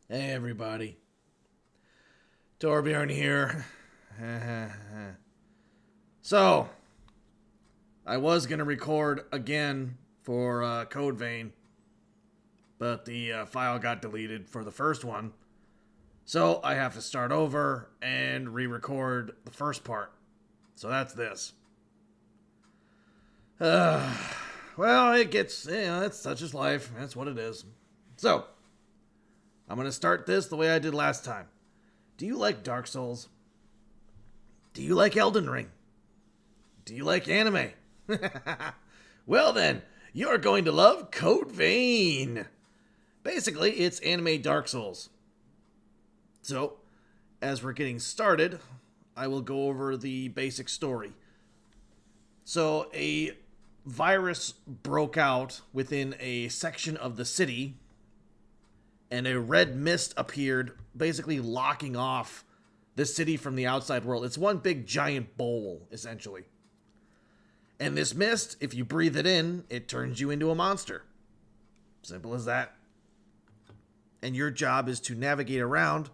Hey everybody, Torbjorn here. So, I was gonna record again for Code Vein, but the file got deleted for the first one. So I have to start over and re-record the first part. So that's this. Well, it gets, that's such is life. That's what it is. So, I'm gonna start this the way I did last time. Do you like Dark Souls? Do you like Elden Ring? Do you like anime? Well then, you're going to love Code Vein. Basically, it's anime Dark Souls. So, as we're getting started, I will go over the basic story. So, a virus broke out within a section of the city, and a red mist appeared, basically locking off the city from the outside world. It's one big giant bowl, essentially. And this mist, if you breathe it in, it turns you into a monster. Simple as that. And your job is to navigate around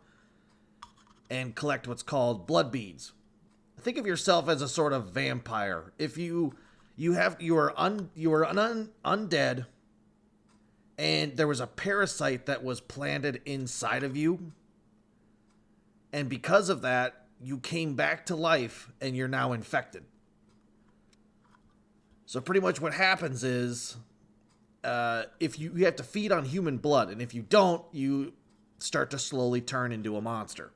and collect what's called blood beads. Think of yourself as a sort of vampire. If you are undead, and there was a parasite that was planted inside of you, and because of that, you came back to life and you're now infected. So pretty much what happens is, if you have to feed on human blood, and if you don't, you start to slowly turn into a monster.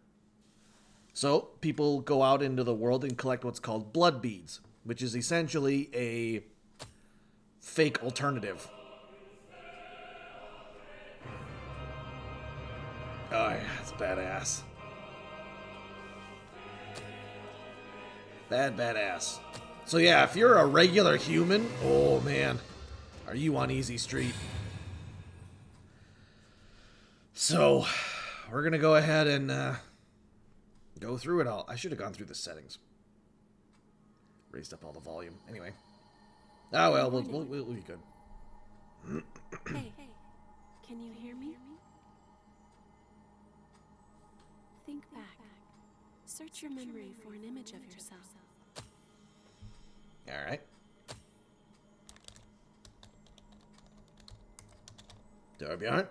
So people go out into the world and collect what's called blood beads, which is essentially a fake alternative. Oh yeah, it's badass. Badass. So yeah, if you're a regular human, oh man, are you on easy street. So, we're gonna go ahead and go through it all. I should have gone through the settings. Raised up all the volume. Anyway. Oh well, we'll be good. Hey, can you hear me? Think back. Search your memory for an image of yourself. Alright. Torbjorn.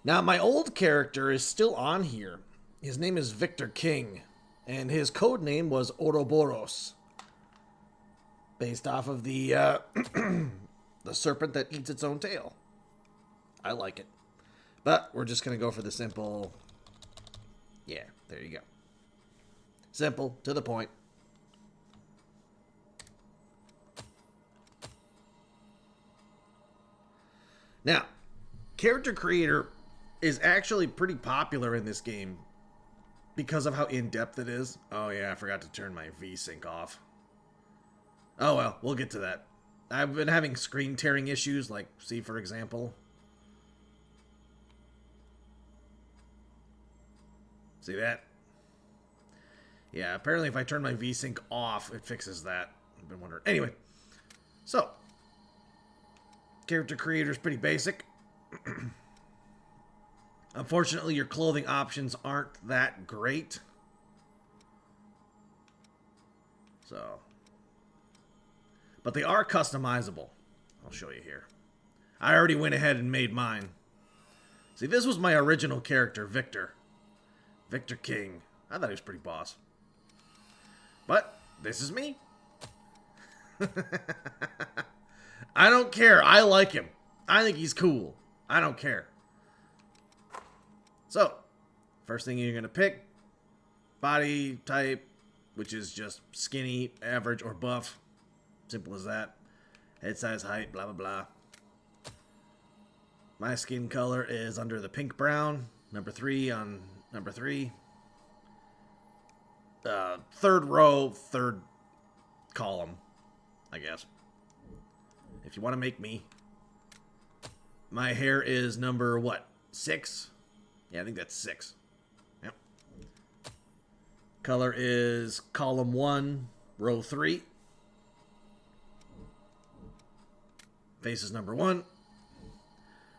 Now, my old character is still on here. His name is Victor King, and his code name was Ouroboros, based off of the the serpent that eats its own tail. I like it. But we're just going to go for the simple... Yeah, there you go. Simple, to the point. Now, character creator is actually pretty popular in this game because of how in-depth it is. Oh yeah, I forgot to turn my VSync off. Oh well, we'll get to that. I've been having screen tearing issues, like, see for example. See that? Yeah, apparently if I turn my VSync off, it fixes that. I've been wondering. Anyway, so, character creator is pretty basic. Unfortunately, your clothing options aren't that great. So, but they are customizable. I'll show you here. I already went ahead and made mine. See, this was my original character, Victor. Victor King. I thought he was pretty boss. But, this is me. I don't care. I like him. I think he's cool. I don't care. So, first thing you're going to pick, body type, which is just skinny, average, or buff. Simple as that. Head size, height, blah, blah, blah. My skin color is under the pink brown. Number 3 on number 3. Third row, third column, I guess. If you want to make me. My hair is number, what, 6? Yeah, I think that's 6. Yep. Color is column 1, row 3. Face is number 1.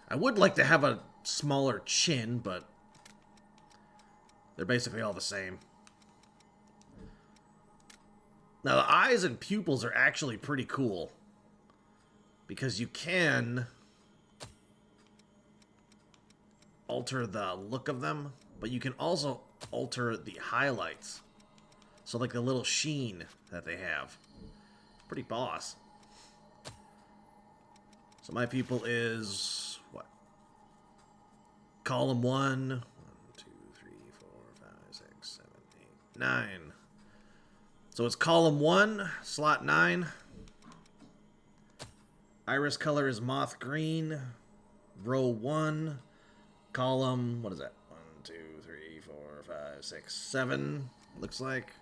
I would like to have a smaller chin, but they're basically all the same. Now, the eyes and pupils are actually pretty cool, because you can alter the look of them, but you can also alter the highlights. So, like the little sheen that they have. Pretty boss. So my pupil is, what? Column 1. 1, 2, 3, 4, 5, 6, 7, 8, 9. So it's column 1, slot 9. Iris color is moth green. Row 1. Column, what is that? 1, 2, 3, 4, 5, 6, 7. Looks like.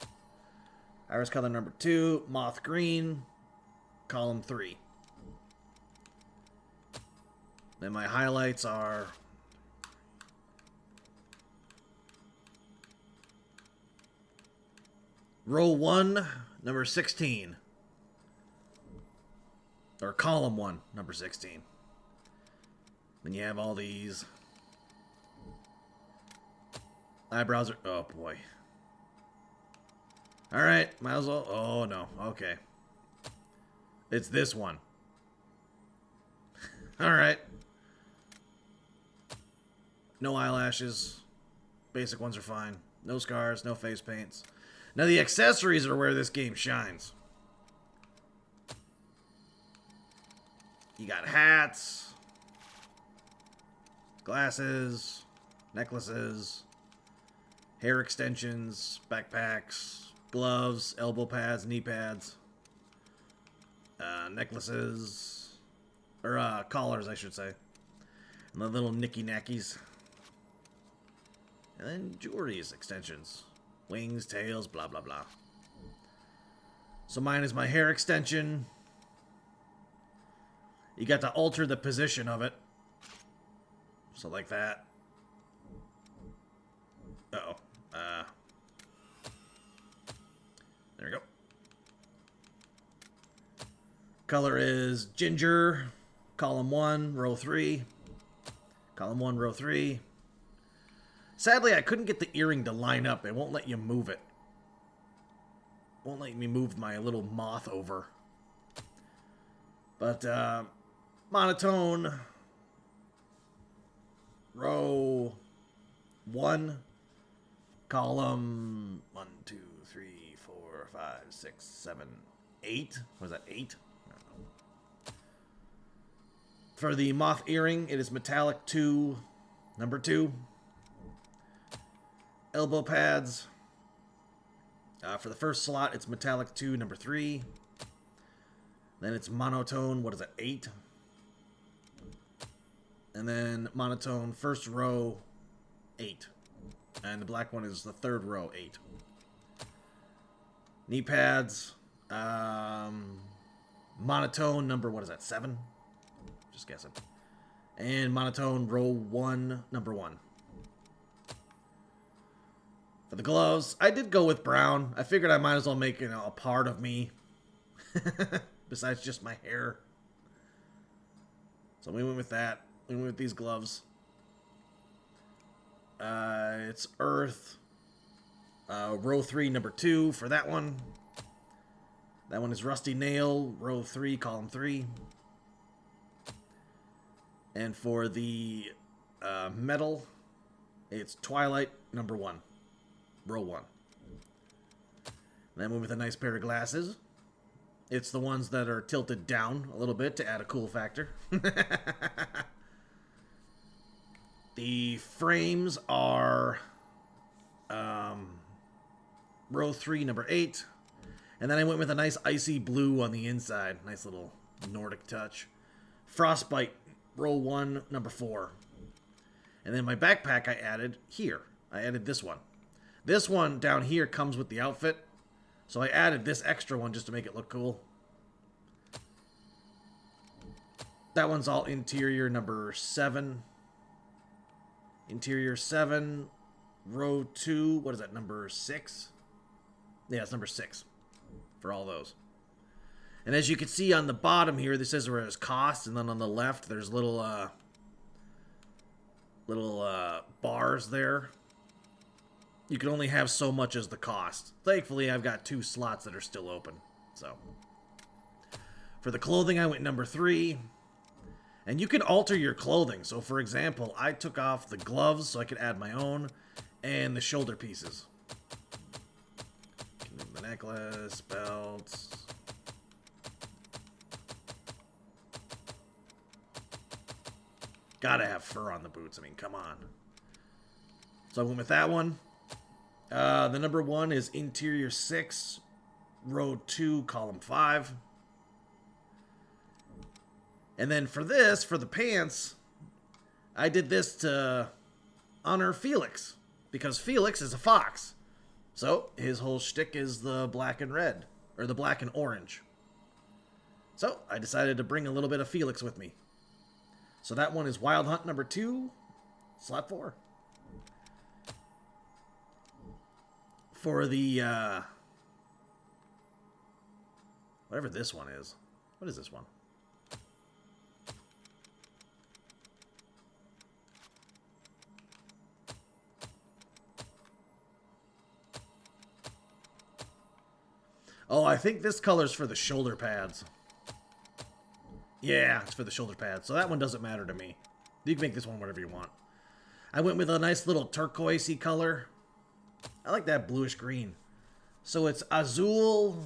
Iris color number 2, moth green. Column 3. Then my highlights are row 1, number 16. Or column 1, number 16. Then you have all these eyebrows are, oh boy. Alright, might as well, oh no, okay. It's this one. Alright. No eyelashes. Basic ones are fine. No scars, no face paints. Now the accessories are where this game shines. You got hats, glasses, necklaces, hair extensions, backpacks, gloves, elbow pads, knee pads, necklaces, or collars, I should say, and the little nicky nackies. And then jewelry's extensions. Wings, tails, blah, blah, blah. So mine is my hair extension. You got to alter the position of it. So like that. Uh-oh. There we go. Color is ginger. Column 1, row 3. Column 1, row 3. Sadly, I couldn't get the earring to line up. It won't let you move it. Won't let me move my little moth over. But, monotone. Row 1. Column 1, 2, 3, 4, 5, 6, 7, 8. Was that 8? I don't know. For the moth earring, it is metallic 2, number 2. Elbow pads. For the first slot, it's metallic 2, number 3. Then it's monotone, what is that, 8? And then monotone, first row, 8. And the black one is the third row, 8. Knee pads. Monotone, number, what is that, 7? Just guessing. And monotone, row 1, number 1. For the gloves, I did go with brown. I figured I might as well make it a part of me. Besides just my hair. So we went with that. We went with these gloves. It's Earth. Row 3, number 2 for that one. That one is Rusty Nail, row 3, column 3. And for the metal, it's Twilight, number 1. Row 1. Then we with a nice pair of glasses. It's the ones that are tilted down a little bit to add a cool factor. The frames are row 3, number 8. And then I went with a nice icy blue on the inside. Nice little Nordic touch. Frostbite, row 1, number 4. And then my backpack I added here. I added this one. This one down here comes with the outfit. So I added this extra one just to make it look cool. That one's all interior number 7. Interior 7. Row 2. What is that? Number 6? Yeah, it's number 6. For all those. And as you can see on the bottom here, this says where it's cost. And then on the left, there's little bars there. You can only have so much as the cost. Thankfully, I've got 2 slots that are still open. So, for the clothing, I went number 3. And you can alter your clothing. So, for example, I took off the gloves so I could add my own, and the shoulder pieces. The necklace, belts. Gotta have fur on the boots. I mean, come on. So I went with that one. The number 1 is interior 6, row 2, column 5. And then for this, for the pants, I did this to honor Felix, because Felix is a fox. So his whole shtick is the black and red, or the black and orange. So I decided to bring a little bit of Felix with me. So that one is Wild Hunt number 2, slot 4. For the, whatever this one is. What is this one? Oh, I think this color's for the shoulder pads. Yeah, it's for the shoulder pads. So that one doesn't matter to me. You can make this one whatever you want. I went with a nice little turquoisey color. I like that bluish green. So it's Azul,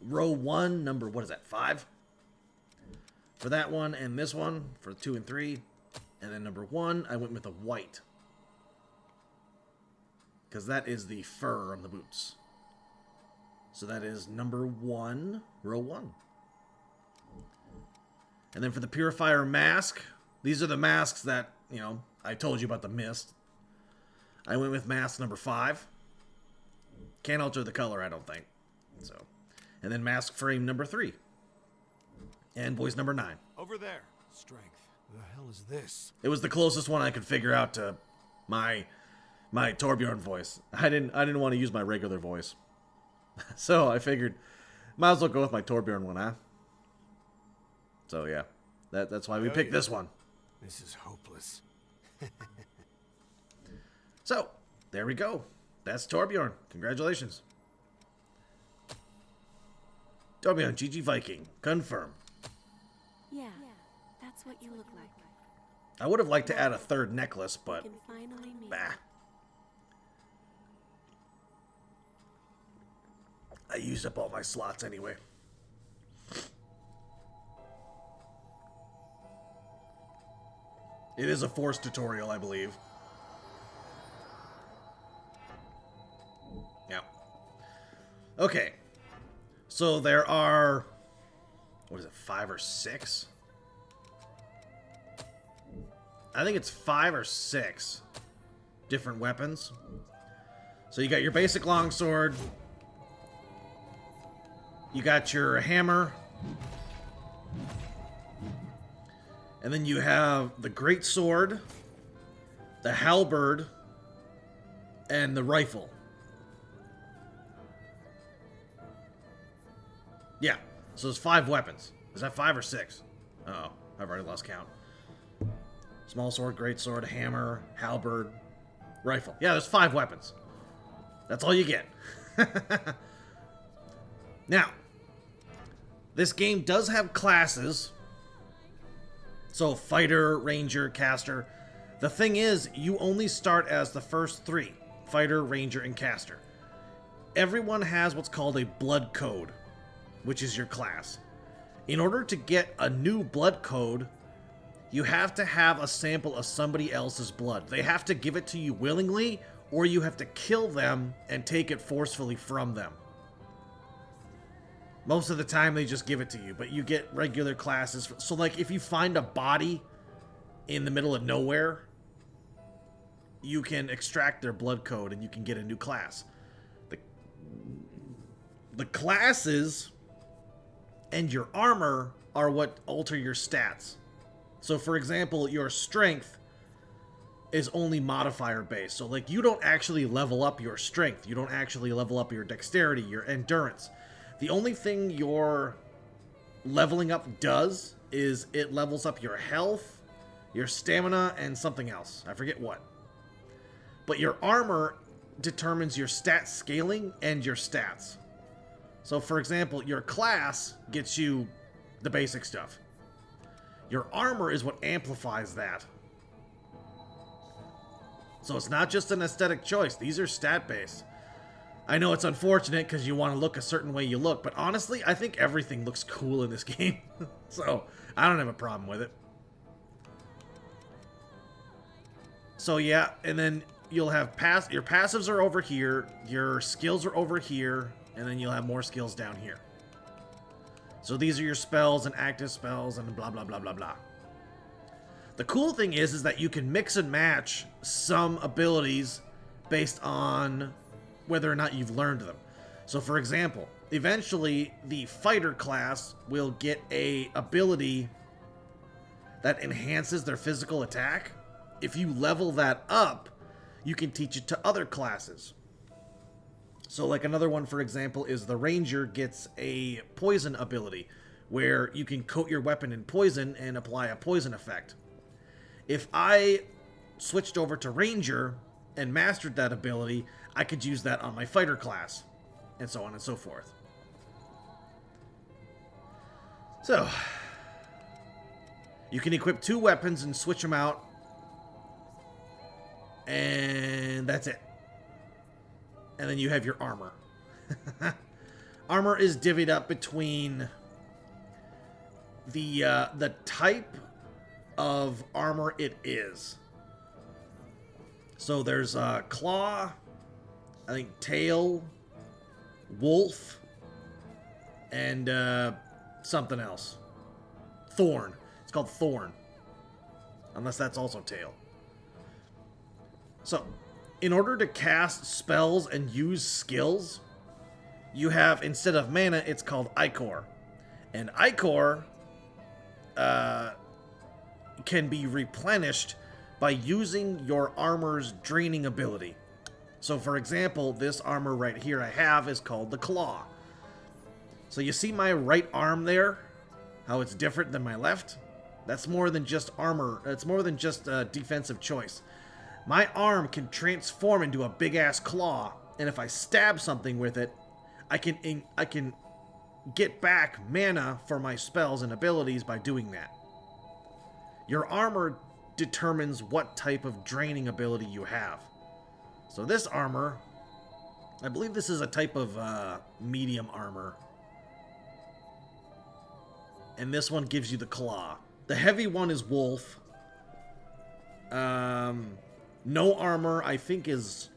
row 1, number, what is that, 5? For that one, and this one, for 2 and 3. And then number 1, I went with a white. Because that is the fur on the boots. So that is number 1, row 1. And then for the Purifier mask, these are the masks that, you know, I told you about the mist. I went with mask number 5. Can't alter the color, I don't think. So, and then mask frame number 3. And voice number 9. Over there. Strength. The hell is this? It was the closest one I could figure out to my Torbjorn voice. I didn't want to use my regular voice. So I figured, might as well go with my Torbjorn one, huh? So yeah, that's why we picked this one. This is hopeless. So, there we go. That's Torbjorn. Congratulations. Torbjorn, TheGGViking. Confirm. Yeah, that's what you look like. I would have liked to add a 3rd necklace, but We can finally meet. bah. I used up all my slots anyway. It is a forced tutorial, I believe. Yeah. Okay. So there are, what is it, 5 or 6? I think it's 5 or 6 different weapons. So you got your basic longsword. You got your hammer. And then you have the great sword, the halberd, and the rifle. Yeah, so there's 5 weapons. Is that 5 or 6? Uh-oh, I've already lost count. Small sword, great sword, hammer, halberd, rifle. Yeah, there's 5 weapons. That's all you get. Now, this game does have classes. So, fighter, ranger, caster. The thing is, you only start as the first 3. Fighter, ranger, and caster. Everyone has what's called a blood code, which is your class. In order to get a new blood code, you have to have a sample of somebody else's blood. They have to give it to you willingly, or you have to kill them and take it forcefully from them. Most of the time, they just give it to you, but you get regular classes. So, like, if you find a body in the middle of nowhere, you can extract their blood code and you can get a new class. The classes and your armor are what alter your stats. So, for example, your strength is only modifier based. So, like, you don't actually level up your strength. You don't actually level up your dexterity, your endurance. The only thing your leveling up does is it levels up your health, your stamina, and something else. I forget what. But your armor determines your stat scaling and your stats. So, for example, your class gets you the basic stuff. Your armor is what amplifies that. So it's not just an aesthetic choice. These are stat-based. I know it's unfortunate because you want to look a certain way you look, but honestly, I think everything looks cool in this game. So, I don't have a problem with it. So yeah, and then you'll have your passives are over here, your skills are over here, and then you'll have more skills down here. So these are your spells and active spells and blah, blah, blah, blah, blah. The cool thing is that you can mix and match some abilities based on whether or not you've learned them. So for example, eventually the fighter class will get a ability that enhances their physical attack. If you level that up, you can teach it to other classes. So like another one, for example, is the Ranger gets a poison ability where you can coat your weapon in poison and apply a poison effect. If I switched over to Ranger and mastered that ability, I could use that on my fighter class, and so on and so forth. So, you can equip 2 weapons and switch them out, and that's it. And then you have your armor. Armor is divvied up between the type of armor it is. So there's claw, I think tail, wolf, and something else. Thorn. It's called thorn. Unless that's also tail. So, in order to cast spells and use skills, you have, instead of mana, it's called Ichor. And Ichor can be replenished by using your armor's draining ability. So for example, this armor right here I have is called the Claw. So you see my right arm there? How it's different than my left? That's more than just armor. It's more than just a defensive choice. My arm can transform into a big-ass claw, and if I stab something with it, I can get back mana for my spells and abilities by doing that. Your armor determines what type of draining ability you have. So this armor, I believe this is a type of medium armor. And this one gives you the claw. The heavy one is wolf. No armor, I think it's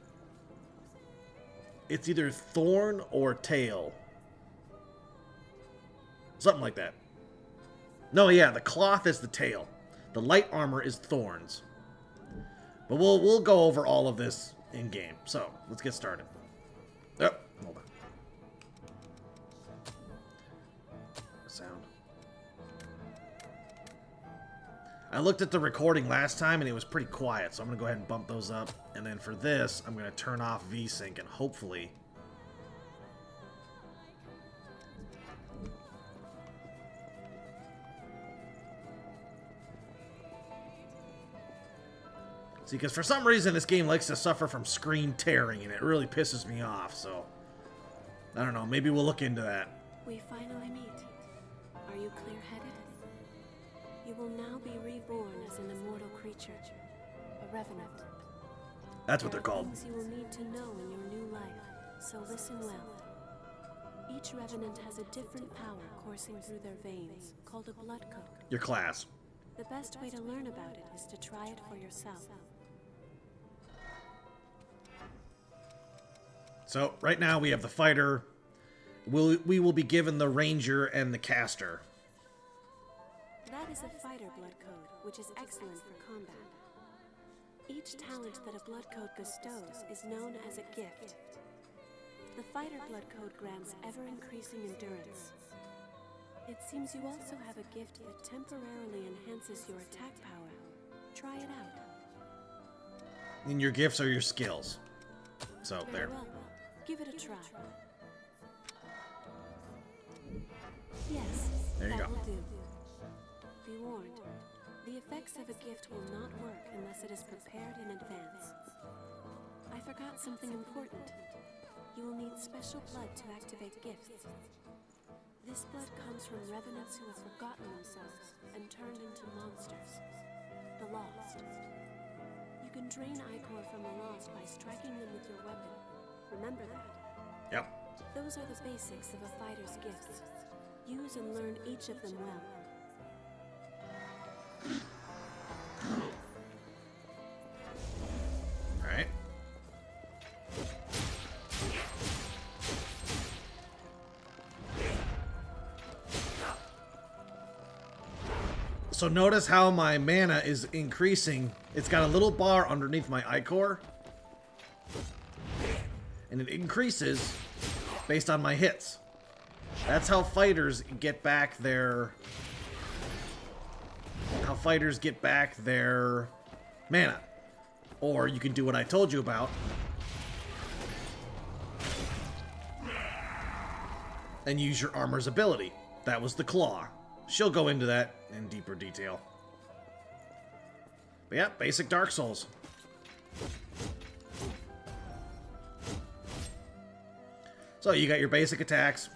either thorn or tail. Something like that. No, yeah, the cloth is the tail. The light armor is thorns. But we'll go over all of this in game. So, let's get started. Oh, hold on. Sound. I looked at the recording last time and it was pretty quiet, so I'm going to go ahead and bump those up. And then for this, I'm going to turn off VSync and hopefully... See, because for some reason this game likes to suffer from screen tearing and it really pisses me off, so... I don't know, maybe we'll look into that. We finally meet. Are you clear-headed? You will now be reborn as an immortal creature, a revenant. That's what they're called. Things you will need to know in your new life, so listen well. Each revenant has a different power coursing through their veins, called a blood code. Your class. The best way to learn about it is to try it for yourself. So, right now we have the fighter. We will be given the ranger and the caster. That is a fighter blood code, which is excellent for combat. Each talent that a blood code bestows is known as a gift. The fighter blood code grants ever-increasing endurance. It seems you also have a gift that temporarily enhances your attack power. Try it out. And your gifts are your skills. So, Very there. well. Give it a try. Yes, There you that go. will do. Be warned. The The effects of a gift will not work unless it is prepared in advance. I forgot something important. You will need special blood to activate gifts. This blood comes from revenants who have forgotten themselves and turned into monsters. The Lost. You can drain ichor from the Lost by striking them with your weapon. Remember that. Yep. Those are the basics of a fighter's gifts. Use and learn each of them well. Alright. So notice how my mana is increasing. It's got a little bar underneath my ichor. And it increases based on my hits. That's how fighters get back their... mana. Or you can do what I told you about. And use your armor's ability. That was the claw. She'll go into that in deeper detail. But yeah, basic Dark Souls. So you got your basic attacks.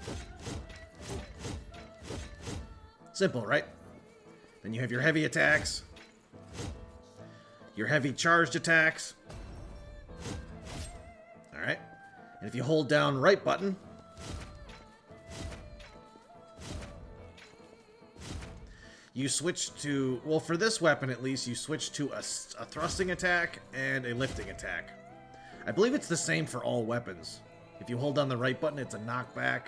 Simple, right? Then you have your heavy attacks. Your heavy charged attacks. Alright. And if you hold down right button, you switch to, well, for this weapon at least, you switch to a thrusting attack and a lifting attack. I believe it's the same for all weapons. If you hold down the right button, it's a knockback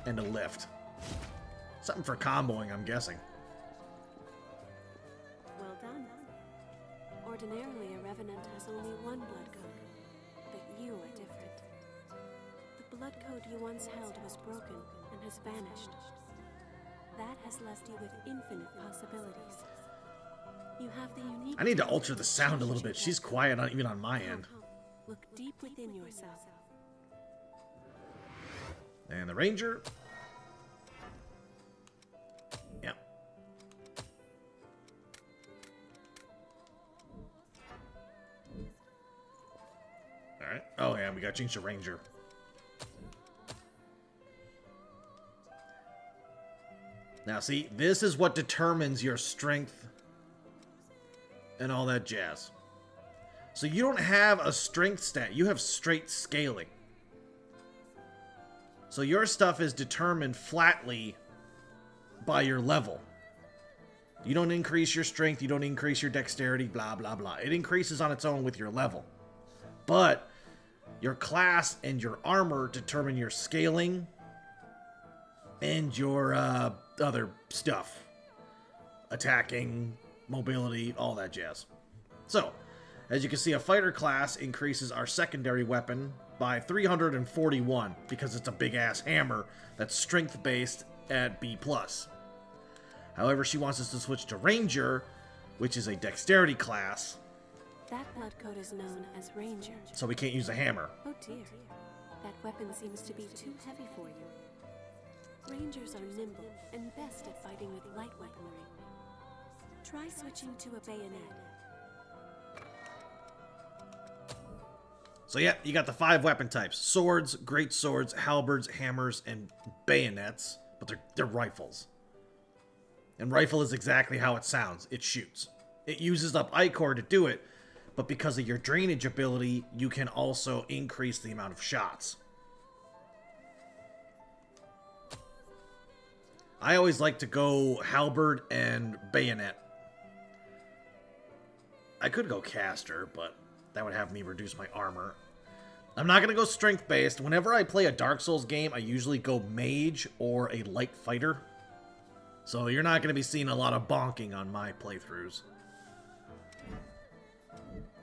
and a lift. Something for comboing, I'm guessing. Well done. Ordinarily, a Revenant has only one blood code, but you are different. The blood code you once held was broken and has vanished. That has left you with infinite possibilities. You have the unique... I need to alter the sound a little bit. She's quiet even on my end. Look deep within yourself. And the ranger. Yep. Alright. Oh yeah, we got to change to ranger. Now see, this is what determines your strength and all that jazz. So you don't have a strength stat, you have straight scaling. So your stuff is determined flatly by your level. You don't increase your strength, you don't increase your dexterity, blah, blah, blah. It increases on its own with your level. But your class and your armor determine your scaling and your other stuff. Attacking, mobility, all that jazz. So, as you can see, a fighter class increases our secondary weapon by 341 because it's a big-ass hammer that's strength-based at B+. However, she wants us to switch to Ranger, which is a dexterity class. That blood code is known as Ranger. So we can't use a hammer. Oh dear. That weapon seems to be too heavy for you. Rangers are nimble and best at fighting with light weaponry. Try switching to a bayonet. So yeah, you got the 5 weapon types. Swords, great swords, halberds, hammers, and bayonets. But they're rifles. And rifle is exactly how it sounds. It shoots. It uses up ichor to do it, but because of your drainage ability, you can also increase the amount of shots. I always like to go halberd and bayonet. I could go caster, but that would have me reduce my armor. I'm not going to go strength-based. Whenever I play a Dark Souls game, I usually go mage or a light fighter. So you're not going to be seeing a lot of bonking on my playthroughs.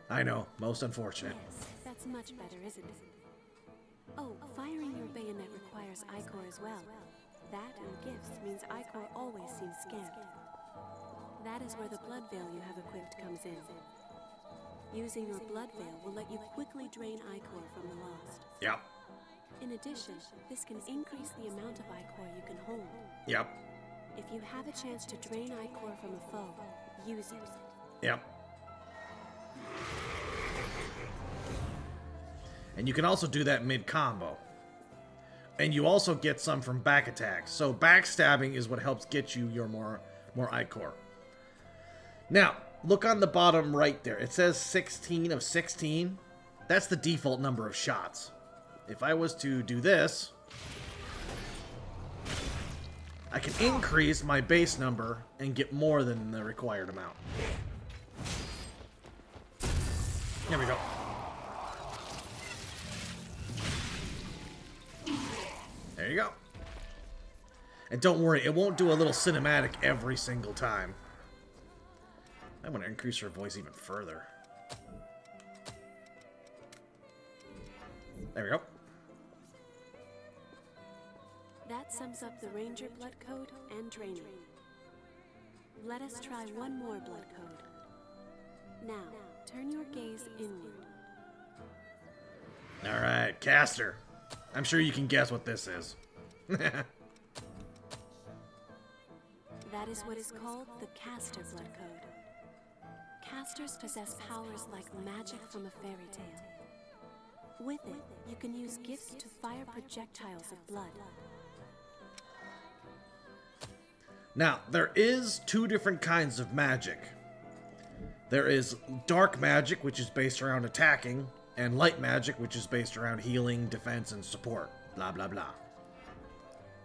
I know, most unfortunate. Yes, that's much better, isn't it? Oh, firing your bayonet requires ichor as well. That and gifts means ichor always seems scant. That is where the blood veil you have equipped comes in. Using your blood veil will let you quickly drain ichor from the Lost. Yep. In addition, this can increase the amount of ichor you can hold. Yep. If you have a chance to drain Ichor from a foe, use it. Yep. And you can also do that mid-combo. And you also get some from back attacks. So backstabbing is what helps get you your more Ichor. Now, look on the bottom right there. It says 16 of 16. That's the default number of shots. If I was to do this, I can increase my base number and get more than the required amount. There we go. There you go. And don't worry, it won't do a little cinematic every single time. I'm going to increase her voice even further. There we go. That sums up the Ranger blood code and Drainer. Let us try one more blood code. Now, turn your gaze inward. Alright, Caster. I'm sure you can guess what this is. That is what is called the Caster blood code. Casters possess powers like magic from a fairy tale. With it, you can use gifts to fire projectiles of blood. Now, there is two different kinds of magic. There is dark magic, which is based around attacking, and light magic, which is based around healing, defense, and support. Blah, blah, blah.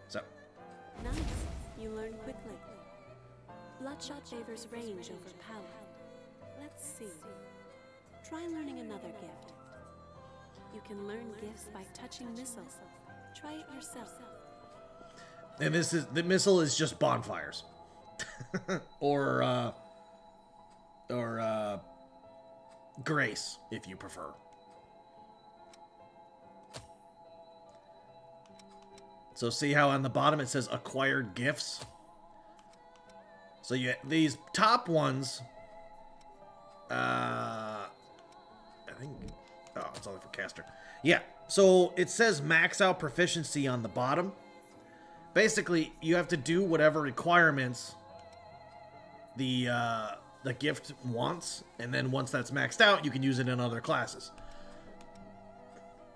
So. Nice. You learn quickly. Bloodshot favors range over power. Let's see. Try learning another gift. You can learn gifts by touching missiles. Try it yourself. And the missile is just bonfires. or grace, if you prefer. So see how on the bottom it says acquired gifts? So these top ones, I think, oh, it's only for Caster. Yeah, so it says max out proficiency on the bottom. Basically, you have to do whatever requirements the gift wants, and then once that's maxed out, you can use it in other classes.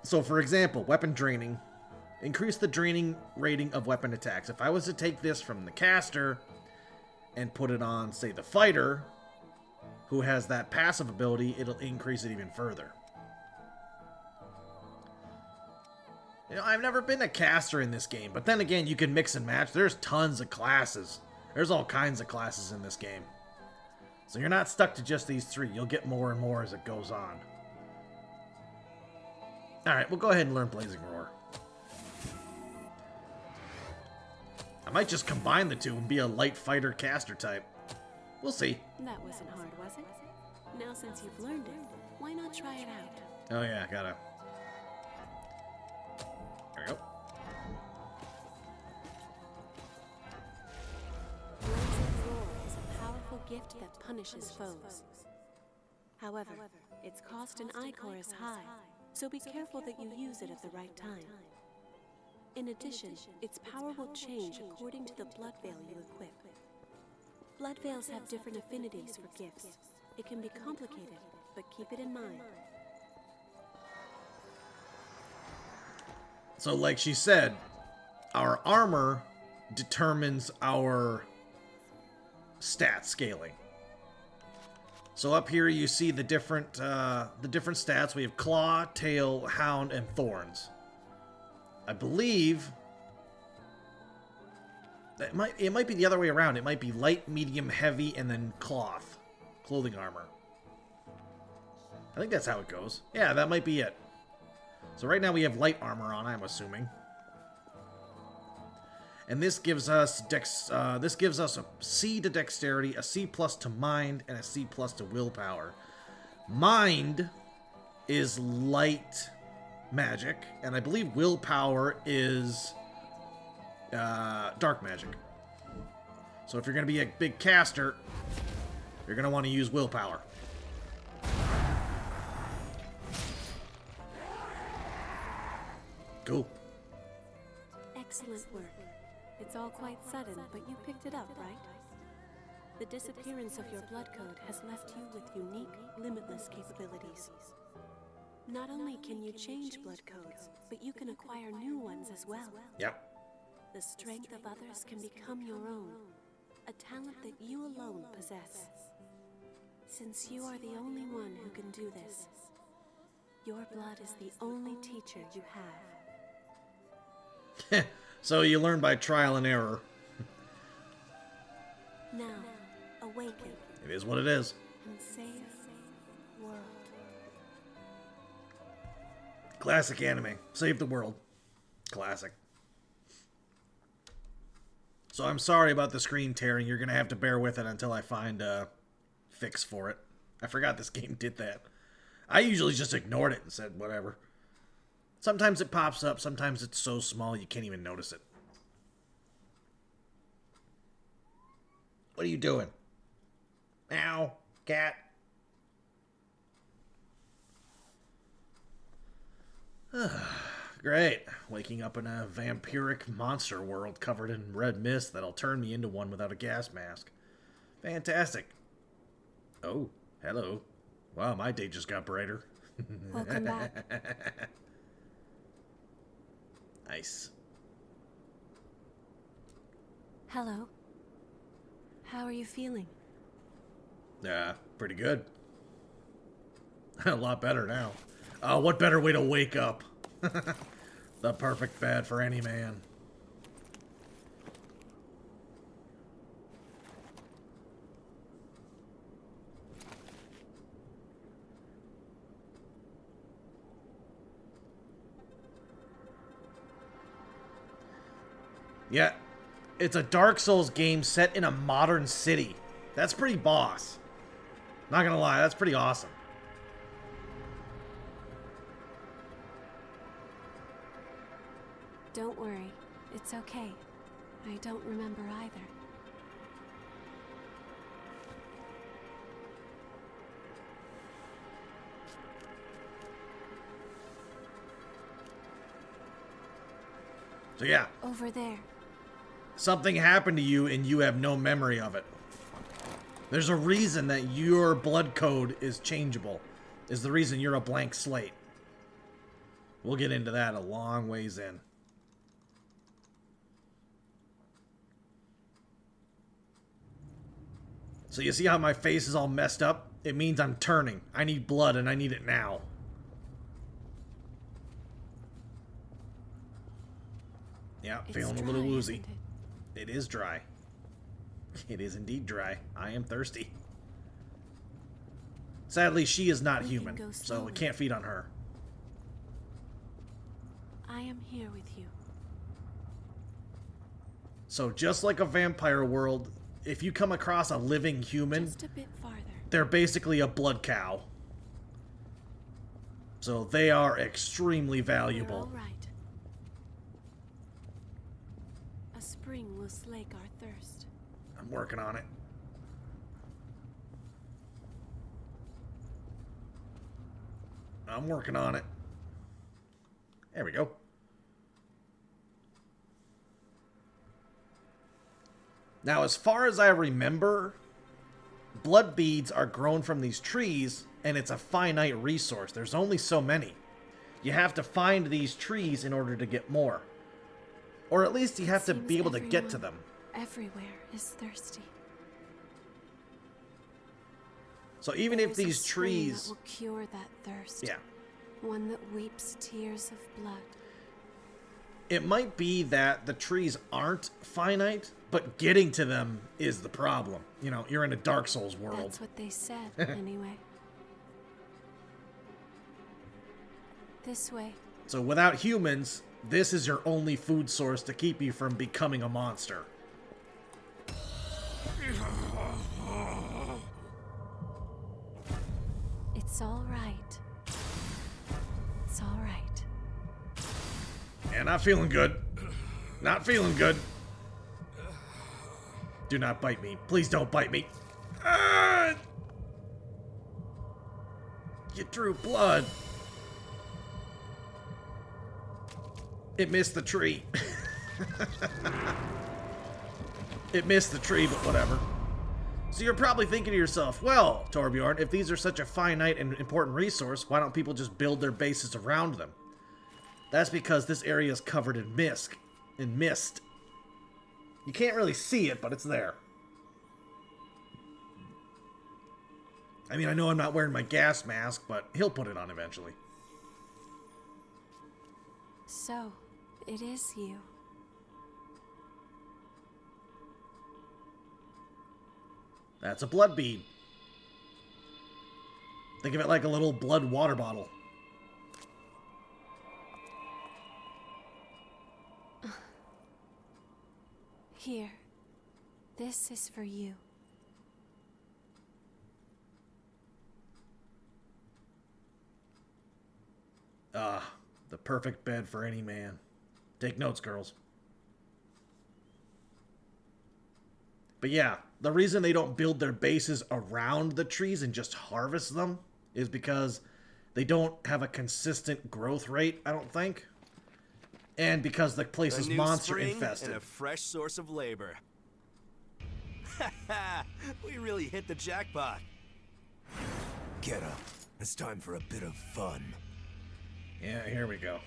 So for example, weapon draining. Increase the draining rating of weapon attacks. If I was to take this from the Caster and put it on, say, the fighter, who has that passive ability, it'll increase it even further. You know, I've never been a Caster in this game, but then again, you can mix and match. There's tons of classes. There's all kinds of classes in this game. So you're not stuck to just these three. You'll get more and more as it goes on. Alright, we'll go ahead and learn Blazing Roar. I might just combine the two and be a light fighter Caster type. We'll see. That wasn't hard, was it? Now since you've learned it, why not try it out? Oh yeah, gotta. There we go. Blazing Roar is a powerful gift that punishes foes. However, its cost in Ichor is high, so be careful that you use it at the right time. In addition, its power will change according to the blood veil you equip. Blood veils have different affinities for gifts. It can be complicated, but keep it in mind. So like she said, our armor determines our stat scaling. So up here you see the different stats. We have Claw, Tail, Hound, and Thorns. I believe that it might be the other way around. It might be light, medium, heavy, and then clothing armor. I think that's how it goes. Yeah, that might be it. So right now we have light armor on, I'm assuming. And this gives us a C to dexterity, a C plus to mind, and a C plus to willpower. Mind is light magic, and I believe willpower is dark magic. So if you're going to be a big caster, you're going to want to use willpower. Cool. Excellent work. It's all quite sudden, but you picked it up, right? The disappearance of your blood code has left you with unique, limitless capabilities. Not only can you change blood codes, but you can acquire new ones as well. Yep. The strength of others can become your own, a talent that you alone possess. Since you are the only one who can do this, your blood is the only teacher you have. So you learn by trial and error. Now, awaken It is what it is. and save the world. Classic anime. Save the world. Classic. So I'm sorry about the screen tearing. You're going to have to bear with it until I find a fix for it. I forgot this game did that. I usually just ignored it and said whatever. Sometimes it pops up. Sometimes it's so small you can't even notice it. What are you doing? Meow. Cat. Great. Waking up in a vampiric monster world covered in red mist that'll turn me into one without a gas mask. Fantastic. Oh, hello. Wow, my day just got brighter. Welcome back. Nice. Hello. How are you feeling? Pretty good. A lot better now. What better way to wake up? The perfect bed for any man. Yeah, it's a Dark Souls game set in a modern city. That's pretty boss. Not gonna lie, that's pretty awesome. Don't worry. It's okay. I don't remember either. So yeah, Over there. something happened to you and you have no memory of it. There's a reason that your blood code is changeable. Is the reason you're a blank slate. We'll get into that a long ways in. So you see how my face is all messed up? It means I'm turning. I need blood and I need it now. Yeah, It's feeling a dry, little woozy. isn't it? It is dry. It is indeed dry. I am thirsty. Sadly, she is not We can human, go so slowly. we can't feed on her. I am here with you. So just like a vampire world, if you come across a living human, Just a bit farther. they're basically a blood cow. So they are extremely You're valuable. all right. A spring will slake our thirst. I'm working on it. I'm working on it. There we go. Now, as far as I remember, blood beads are grown from these trees, and it's a finite resource. There's only so many. You have to find these trees in order to get more. Or at least you have to Seems be able to get to everyone them. Everywhere is thirsty. So even There if is a these spring trees... that will cure that thirst. Yeah. One that weeps tears of blood. It might be that the trees aren't finite, but getting to them is the problem. You know, you're in a Dark Souls world. That's what they said, anyway. This way. So without humans, this is your only food source to keep you from becoming a monster. It's all right. It's all right. Yeah, not feeling good. Not feeling good. Do not bite me. Please don't bite me. Ah! You drew blood. It missed the tree. It missed the tree, but whatever. So you're probably thinking to yourself, well, Torbjorn, if these are such a finite and important resource, why don't people just build their bases around them? That's because this area is covered in mist. You can't really see it, but it's there. I mean, I know I'm not wearing my gas mask, but he'll put it on eventually. So, it is you. That's a blood bead. Think of it like a little blood water bottle. Here. This is for you. The perfect bed for any man. Take notes, girls. But yeah, the reason they don't build their bases around the trees and just harvest them is because they don't have a consistent growth rate, I don't think. And because the place is monster infested. And a fresh source of labor. We really hit the jackpot. Get up. It's time for a bit of fun. Yeah, here we go.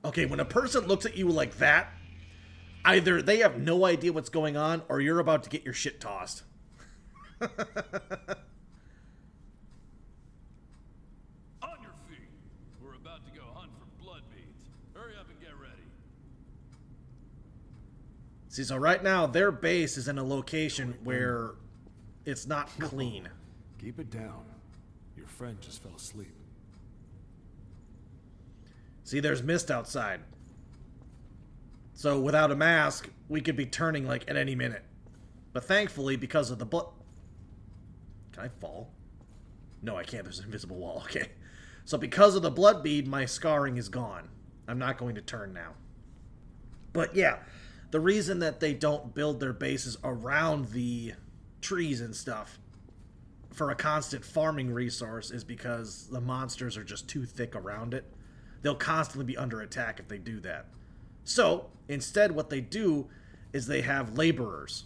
Okay, when a person looks at you like that, either they have no idea what's going on, or you're about to get your shit tossed. On your feet. We're about to go hunt for blood beads. Hurry up and get ready. See, so right now, their base is in a location where it's not clean. Keep it down. Your friend just fell asleep. See, there's mist outside. So without a mask, we could be turning like at any minute. But thankfully, because of the blood... Can I fall? No, I can't. There's an invisible wall. Okay. So because of the blood bead, my scarring is gone. I'm not going to turn now. But yeah, the reason that they don't build their bases around the trees and stuff for a constant farming resource is because the monsters are just too thick around it. They'll constantly be under attack if they do that. So, instead what they do is they have laborers,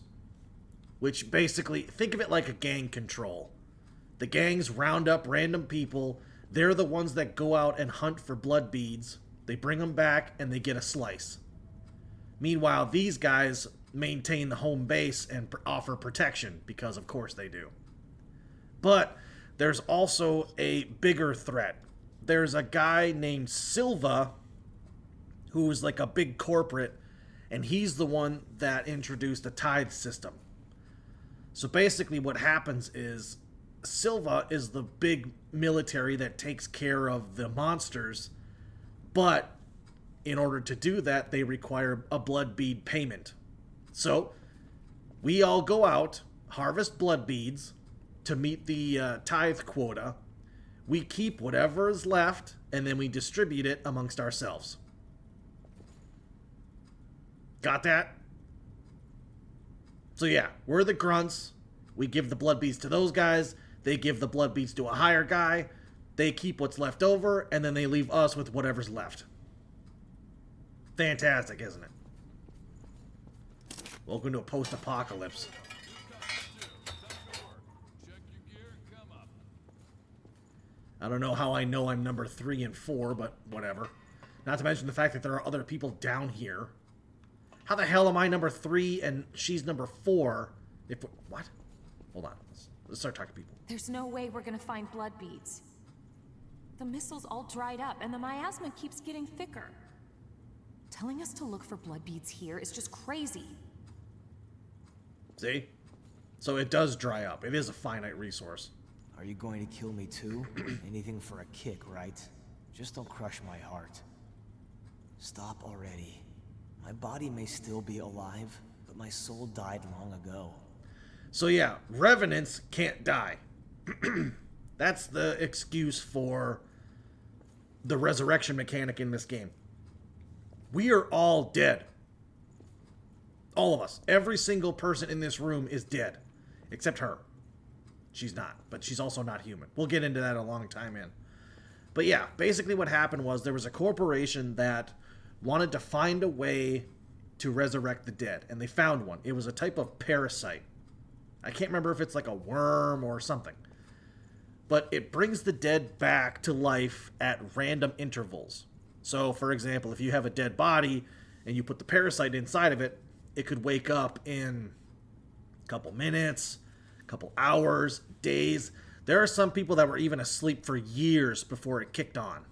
which basically, think of it like a gang control. The gangs round up random people. They're the ones that go out and hunt for blood beads. They bring them back and they get a slice. Meanwhile, these guys maintain the home base and offer protection, because of course they do. But there's also a bigger threat. There's a guy named Silva who's like a big corporate, and he's the one that introduced the tithe system. So basically what happens is Silva is the big military that takes care of the monsters, but in order to do that, they require a blood bead payment. So we all go out, harvest blood beads to meet the tithe quota. We keep whatever is left, and then we distribute it amongst ourselves. Got that? So yeah, we're the grunts. We give the blood beads to those guys. They give the blood beads to a higher guy. They keep what's left over, and then they leave us with whatever's left. Fantastic, isn't it? Welcome to a post-apocalypse. I don't know how I know I'm number 3 and 4, but whatever. Not to mention the fact that there are other people down here. How the hell am I number 3 and she's number 4? What? Hold on. Let's start talking to people. There's no way we're gonna find blood beads. The missile's all dried up, and the miasma keeps getting thicker. Telling us to look for blood beads here is just crazy. See? So it does dry up. It is a finite resource. Are you going to kill me too? Anything for a kick, right? Just don't crush my heart. Stop already. My body may still be alive, but my soul died long ago. So yeah, Revanents can't die. That's the excuse for the resurrection mechanic in this game. We are all dead. All of us. Every single person in this room is dead. Except her. She's not. But she's also not human. We'll get into that a long time in. But yeah, basically what happened was there was a corporation that wanted to find a way to resurrect the dead, and they found one. It was a type of parasite. I can't remember if it's like a worm or something. But it brings the dead back to life at random intervals. So, for example, if you have a dead body and you put the parasite inside of it, it could wake up in a couple minutes, a couple hours, days. There are some people that were even asleep for years before it kicked on.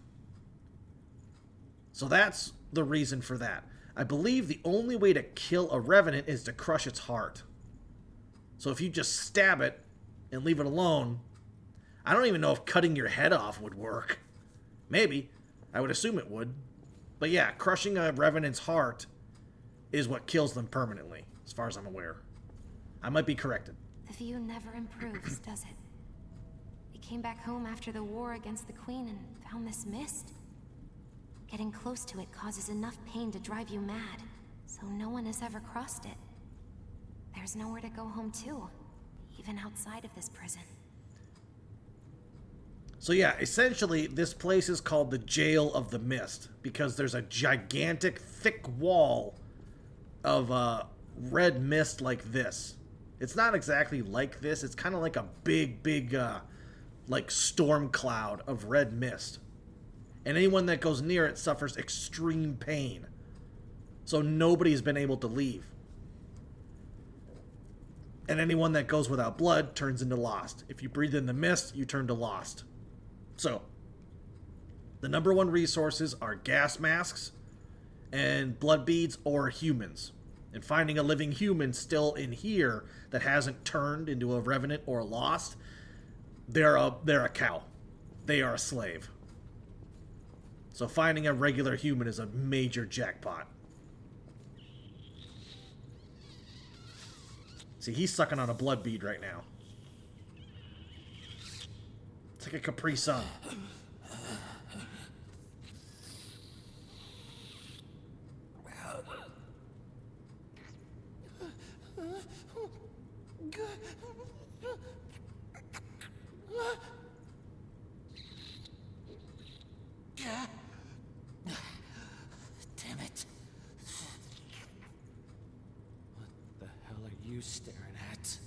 So that's the reason for that. I believe the only way to kill a revenant is to crush its heart. So if you just stab it and leave it alone, I don't even know if cutting your head off would work. Maybe. I would assume it would. But yeah, crushing a revenant's heart is what kills them permanently, as far as I'm aware. I might be corrected. The view never improves, does it? We came back home after the war against the Queen and found this mist. Getting close to it causes enough pain to drive you mad, so no one has ever crossed it. There's nowhere to go home to, even outside of this prison. So yeah, essentially, this place is called the Jail of the Mist, because there's a gigantic, thick wall of red mist like this. It's not exactly like this, it's kind of like a big, like storm cloud of red mist. And anyone that goes near it suffers extreme pain. So nobody's been able to leave. And anyone that goes without blood turns into lost. If you breathe in the mist, you turn to lost. So, the number one resources are gas masks and blood beads or humans. And finding a living human still in here that hasn't turned into a revenant or lost, they're a cow. They are a slave. So finding a regular human is a major jackpot. See, he's sucking on a blood bead right now. It's like a Capri Sun. Damn it. What the hell are you staring at?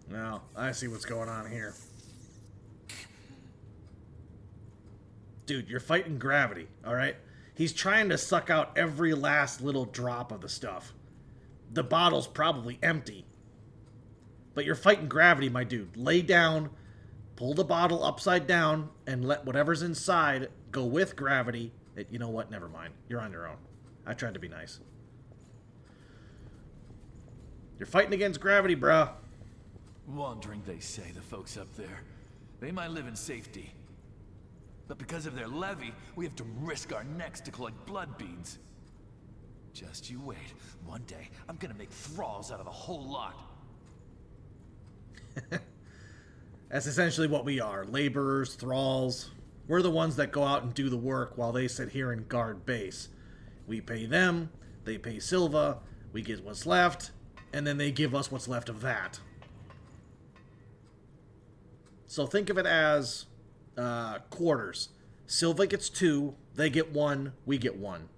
Now, I see what's going on here. Dude, you're fighting gravity, alright? He's trying to suck out every last little drop of the stuff. The bottle's probably empty. But you're fighting gravity, my dude. Lay down, pull the bottle upside down, and let whatever's inside go with gravity. You know what? Never mind. You're on your own. I tried to be nice. You're fighting against gravity, bruh. Wandering, they say, the folks up there. They might live in safety. But because of their levy, we have to risk our necks to collect blood beads. Just you wait. One day, I'm gonna make thralls out of the whole lot. That's essentially what we are. Laborers, thralls. We're the ones that go out and do the work while they sit here and guard base. We pay them, they pay Silva, we get what's left, and then they give us what's left of that. So think of it as quarters. Silva gets 2, they get 1, we get 1.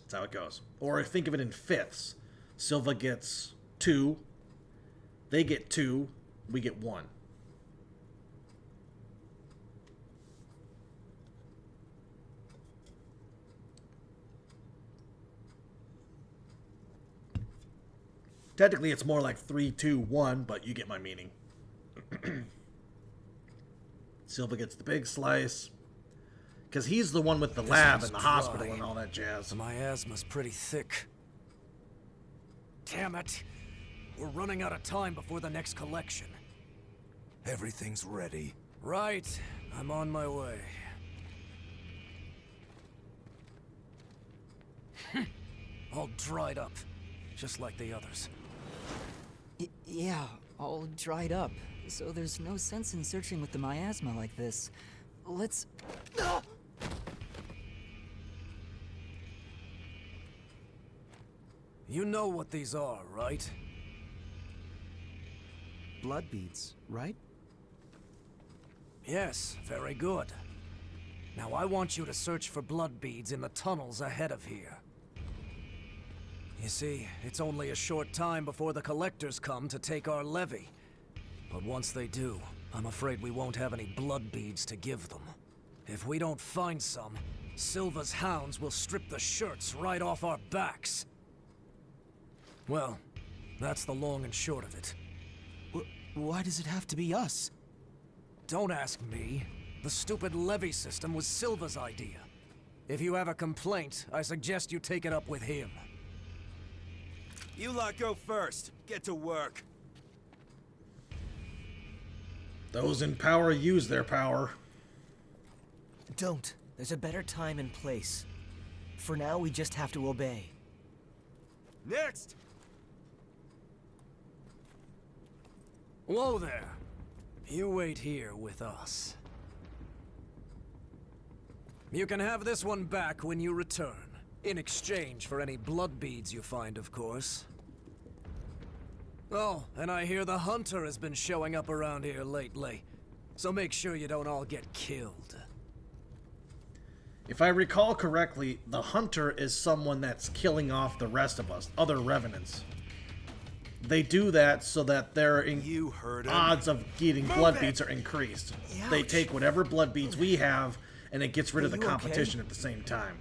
That's how it goes. Or think of it in fifths. Silva gets 2, they get 2, we get 1. Technically, it's more like 3, 2, 1, but you get my meaning. Silva gets the big slice. Because he's the one with the lab and the hospital and all that jazz. The miasma's pretty thick. Damn it! We're running out of time before the next collection. Everything's ready. Right. I'm on my way. All dried up, just like the others. Yeah, all dried up. So there's no sense in searching with the miasma like this. Let's... You know what these are, right? blood beads, right? Yes, very good. Now I want you to search for blood beads in the tunnels ahead of here. You see, it's only a short time before the collectors come to take our levy. But once they do, I'm afraid we won't have any blood beads to give them. If we don't find some, Silva's hounds will strip the shirts right off our backs. Well, that's the long and short of it. Why does it have to be us? Don't ask me. The stupid levy system was Silva's idea. If you have a complaint, I suggest you take it up with him. You lot go first. Get to work. Those in power use their power. Don't. There's a better time and place. For now, we just have to obey. Next! Whoa there. You wait here with us. You can have this one back when you return. In exchange for any blood beads you find, of course. Oh, and I hear the hunter has been showing up around here lately. So make sure you don't all get killed. If I recall correctly, the hunter is someone that's killing off the rest of us, other revenants. They do that so that their odds of getting blood beads are increased. Ouch. They take whatever blood beads we have, and it gets rid of the competition at the same time.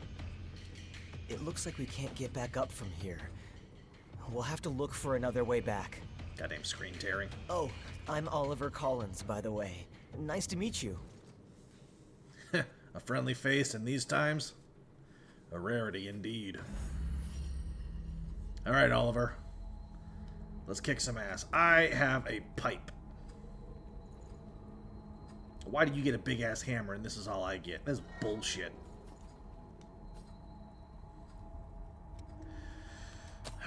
It looks like we can't get back up from here. We'll have to look for another way back. Goddamn screen tearing. Oh, I'm Oliver Collins, by the way. Nice to meet you. A friendly face in these times? A rarity indeed. Alright, Oliver. Let's kick some ass. I have a pipe. Why do you get a big-ass hammer and this is all I get? That's bullshit.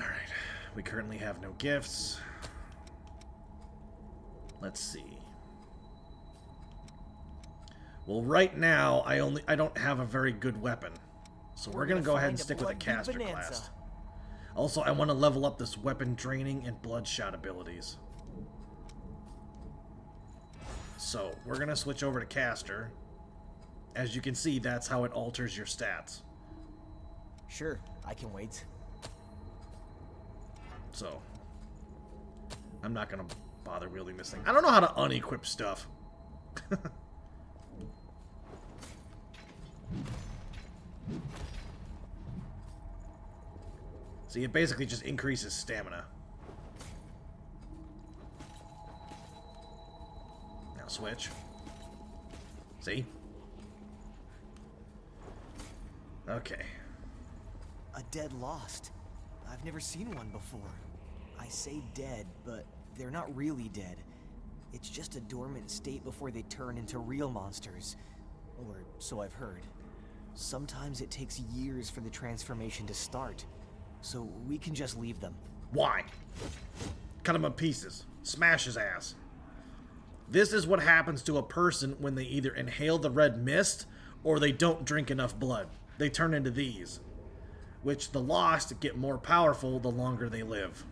Alright. We currently have no gifts. Let's see. Well, right now, I don't have a very good weapon. So we're going to go ahead and stick with a caster class. Also, I want to level up this weapon draining and bloodshot abilities. So, we're going to switch over to caster. As you can see, that's how it alters your stats. Sure, I can wait. So, I'm not going to bother wielding this thing. I don't know how to unequip stuff. See, it basically just increases stamina. Now switch. See? Okay. A dead lost. I've never seen one before. I say dead, but they're not really dead. It's just a dormant state before they turn into real monsters. Or so I've heard. Sometimes it takes years for the transformation to start. So we can just leave them. Why? Cut him in pieces. Smash his ass. This is what happens to a person when they either inhale the red mist or they don't drink enough blood. They turn into these. Which the lost get more powerful the longer they live.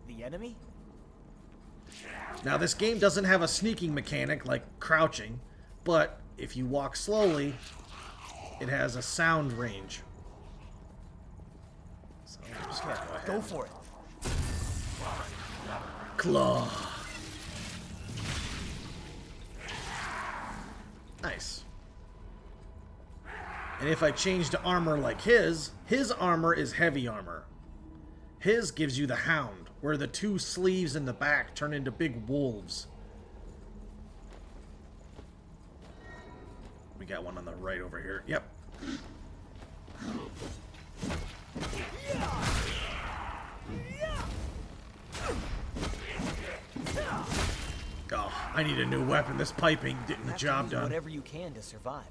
The enemy? Now this game doesn't have a sneaking mechanic like crouching, but if you walk slowly, it has a sound range. So I'm just gonna go for it. Claw. Nice. And if I change to armor like his armor is heavy armor. His gives you the hound, where the two sleeves in the back turn into big wolves. We got one on the right over here. Yep. Oh, I need a new weapon. This piping getting the job done. Whatever you can to survive.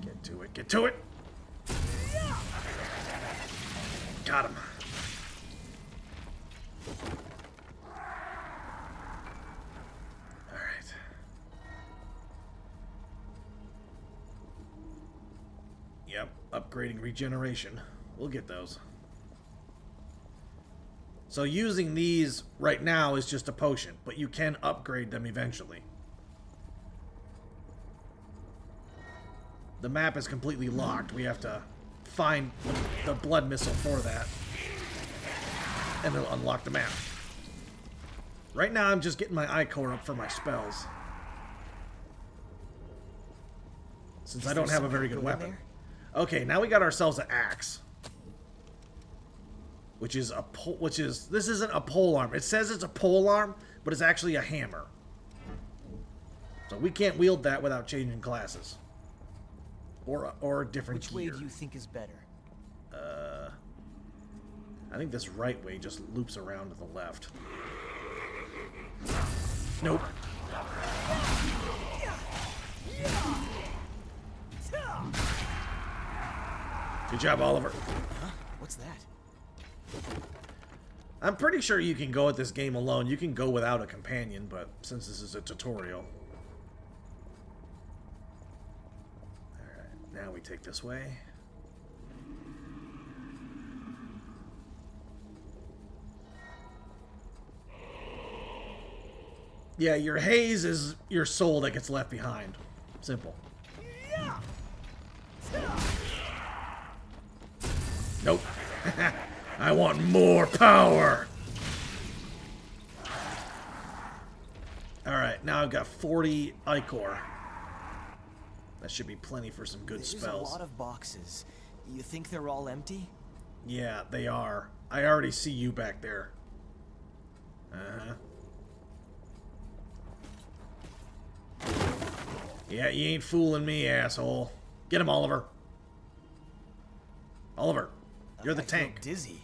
Get to it. Get to it. Got him. Alright. Yep, upgrading regeneration. We'll get those. So using these right now is just a potion, but you can upgrade them eventually. The map is completely locked. We have to find the blood missile for that. And it'll unlock the map. Right now I'm just getting my Ichor up for my spells. Since I don't have a very good weapon. Okay, now we got ourselves an axe. Which is this isn't a pole arm. It says it's a pole arm, but it's actually a hammer. So we can't wield that without changing classes. Or a different gear. Which way do you think is better? I think this right way just loops around to the left. Nope. Good job, Oliver. Huh? What's that? I'm pretty sure you can go at this game alone. You can go without a companion, but since this is a tutorial. Alright, now we take this way. Yeah, your haze is your soul that gets left behind. Simple. Nope. I want more power. Alright, now I've got 40 Ichor. That should be plenty for some good spells. There's a lot of boxes. You think they're all empty? Yeah, they are. I already see you back there. Uh-huh. Yeah, you ain't fooling me, asshole. Get him, Oliver. Oliver, you're the tank. I feel dizzy.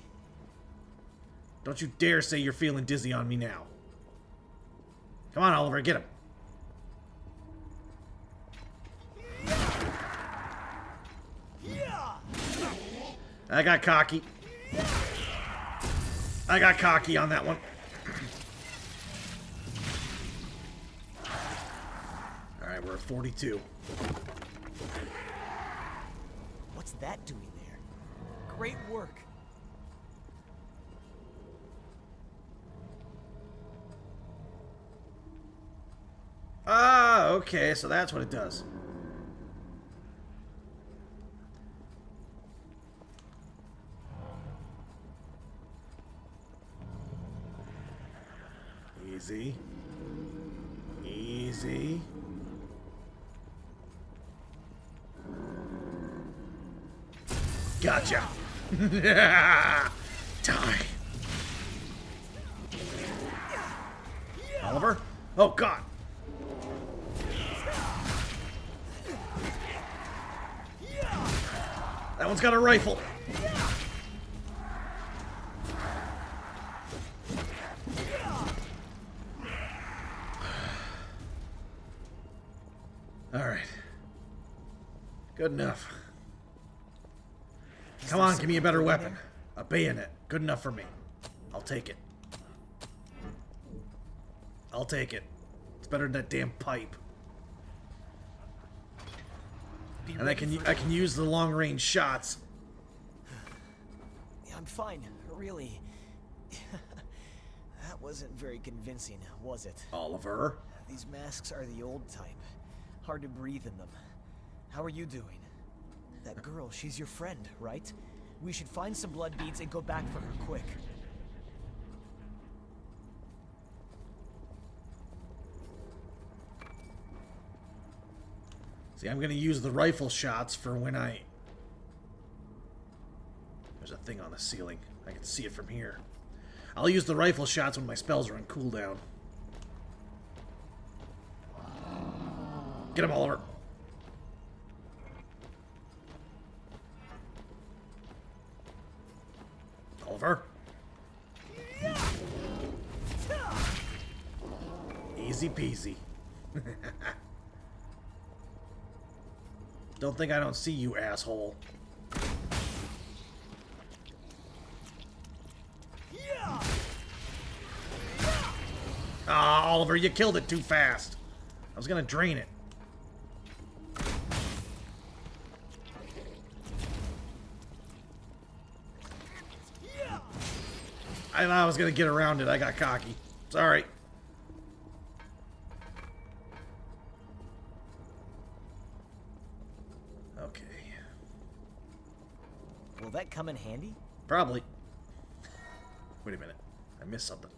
Don't you dare say you're feeling dizzy on me now. Come on, Oliver, get him. I got cocky. I got cocky on that one. Alright, we're at 42. What's that doing there? Great work. Ah, okay, so that's what it does. Easy. Easy. Gotcha. Die. Oliver? Oh, God. That one's got a rifle. All right. Good enough. Come on, give me a better weapon. A bayonet. Good enough for me. I'll take it. I'll take it. It's better than that damn pipe. And I can use the long-range shots. I'm fine, really. That wasn't very convincing, was it? Oliver? These masks are the old type. Hard to breathe in them. How are you doing? That girl, she's your friend, right? We should find some blood beads and go back for her, quick. See, I'm gonna use the rifle shots for when I... There's a thing on the ceiling. I can see it from here. I'll use the rifle shots when my spells are on cooldown. Get him, Oliver. Oliver. Easy peasy. Don't think I don't see you, asshole. Ah, Oliver, you killed it too fast. I was gonna drain it. I thought I was gonna get around it. I got cocky. Sorry. Okay. Will that come in handy? Probably. Wait a minute. I missed something.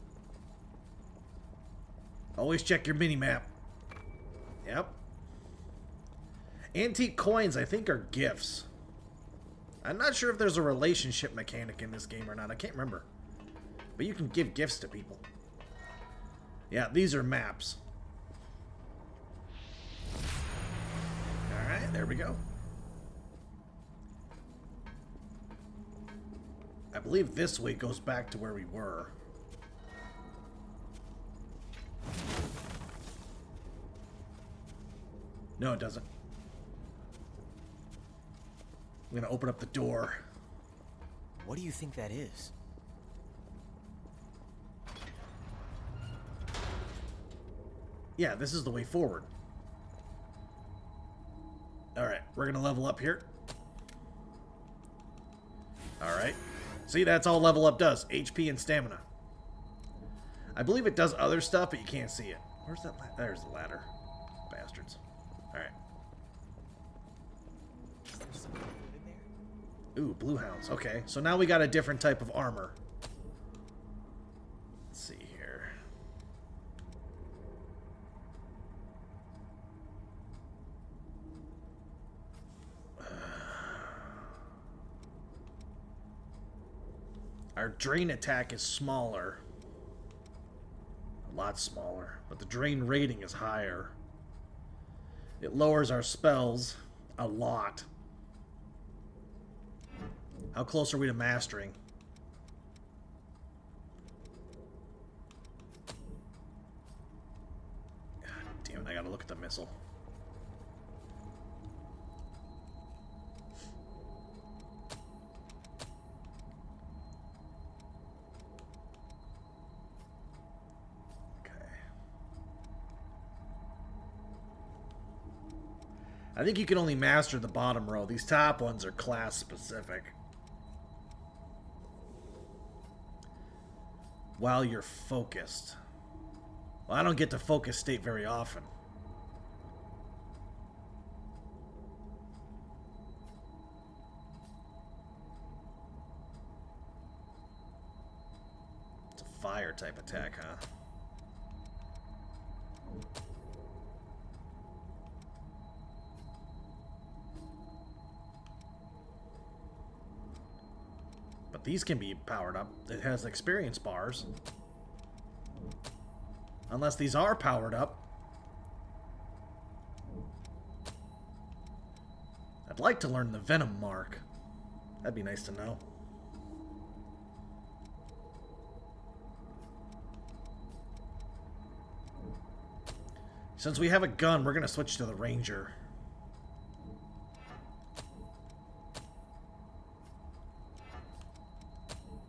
Always check your mini-map. Yep. Antique coins, I think, are gifts. I'm not sure if there's a relationship mechanic in this game or not. I can't remember. But you can give gifts to people. Yeah, these are maps. Alright, there we go. I believe this way goes back to where we were. No, it doesn't. I'm gonna open up the door. What do you think that is? Yeah, this is the way forward. Alright, we're gonna level up here. Alright. See, that's all level up does. HP and stamina. I believe it does other stuff, but you can't see it. Where's that ladder? There's the ladder. Bastards. Alright. Ooh, blue hounds. Okay, so now we got a different type of armor. Let's see here. Our drain attack is smaller. A lot smaller. But the drain rating is higher. It lowers our spells a lot. How close are we to mastering? God damn it, I gotta look at the missile. I think you can only master the bottom row. These top ones are class specific. While you're focused. Well, I don't get to focus state very often. It's a fire type attack, huh? But these can be powered up. It has experience bars. Unless these are powered up. I'd like to learn the Venom mark. That'd be nice to know. Since we have a gun, we're gonna switch to the Ranger.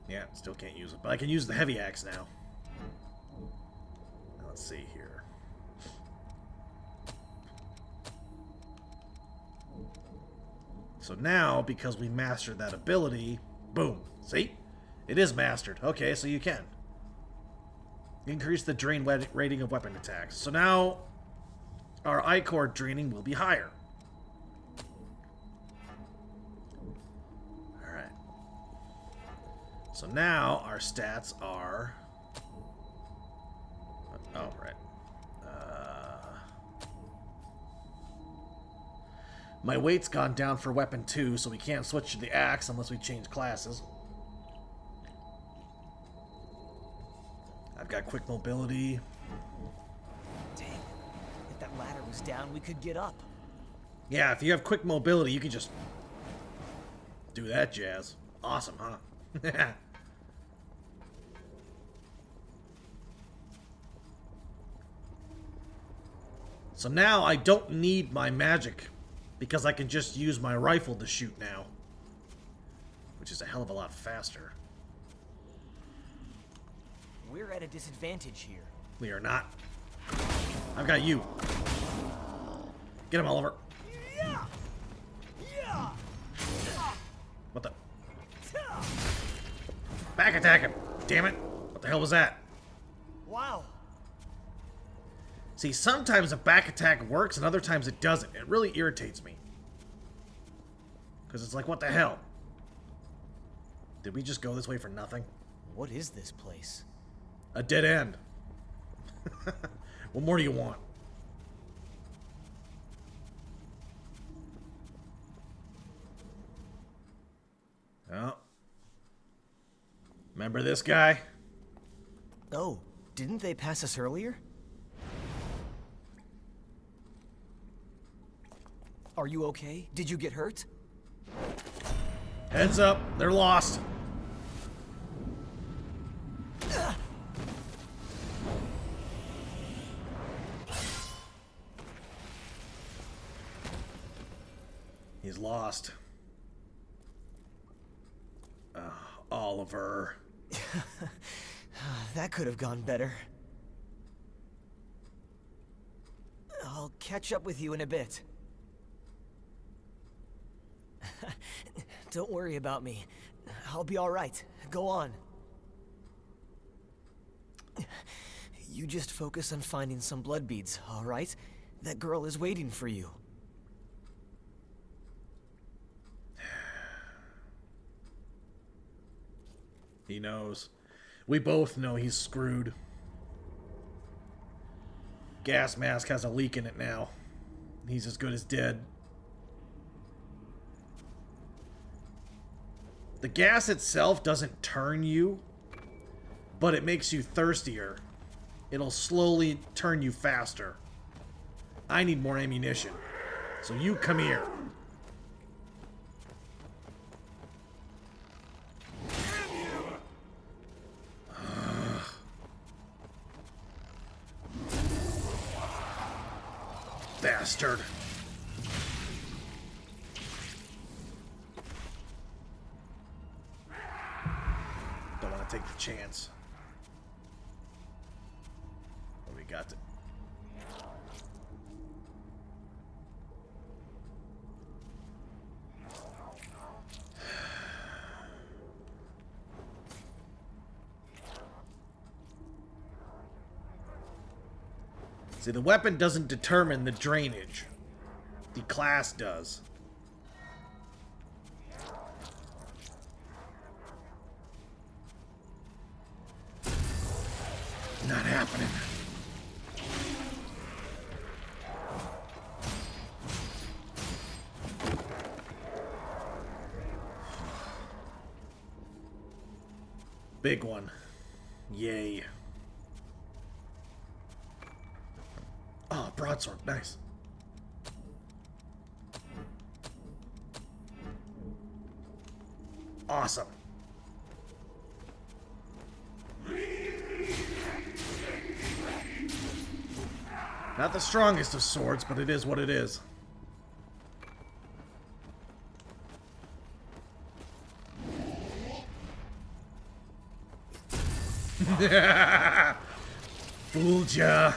Yeah, still can't use it, but I can use the heavy axe now. Let's see here. So now, because we mastered that ability, boom. See? It is mastered. Okay, so you can. Increase the drain rating of weapon attacks. So now, our I-cord draining will be higher. So now our stats are... Oh, right. My weight's gone down for weapon 2, so we can't switch to the axe unless we change classes. I've got quick mobility. Dang. If that ladder was down, we could get up. Yeah, if you have quick mobility, you can just do that jazz. Awesome, huh? So now I don't need my magic because I can just use my rifle to shoot now, which is a hell of a lot faster. We're at a disadvantage here. We are not. I've got you. Get him, Oliver. What the? Back attack him. Damn it. What the hell was that? Wow. See, sometimes a back attack works and other times it doesn't. It really irritates me. Because it's like, what the hell? Did we just go this way for nothing? What is this place? A dead end. What more do you want? Oh. Remember this guy? Oh, didn't they pass us earlier? Are you okay? Did you get hurt? Heads up, they're lost. He's lost. Oliver. That could have gone better. I'll catch up with you in a bit. Don't worry about me. I'll be all right. Go on. You just focus on finding some blood beads, all right? That girl is waiting for you. He knows. We both know he's screwed. Gas mask has a leak in it now. He's as good as dead. The gas itself doesn't turn you, but it makes you thirstier. It'll slowly turn you faster. I need more ammunition. So you come here. Bastard. Don't want to take the chance. What do we got to... See, the weapon doesn't determine the drainage. The class does. Not happening. Big one. Yay. Oh, broadsword. Nice. Awesome. Not the strongest of swords, but it is what it is. Fooled ya.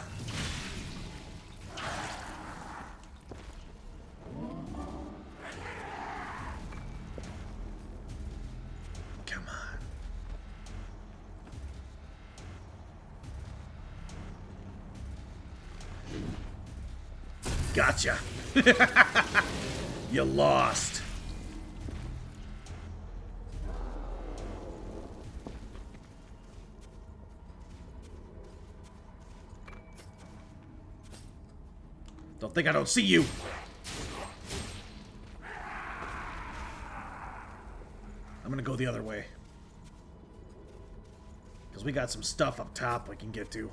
Come on. Gotcha. You lost. Don't think I don't see you. I'm gonna go the other way. Because we got some stuff up top we can get to.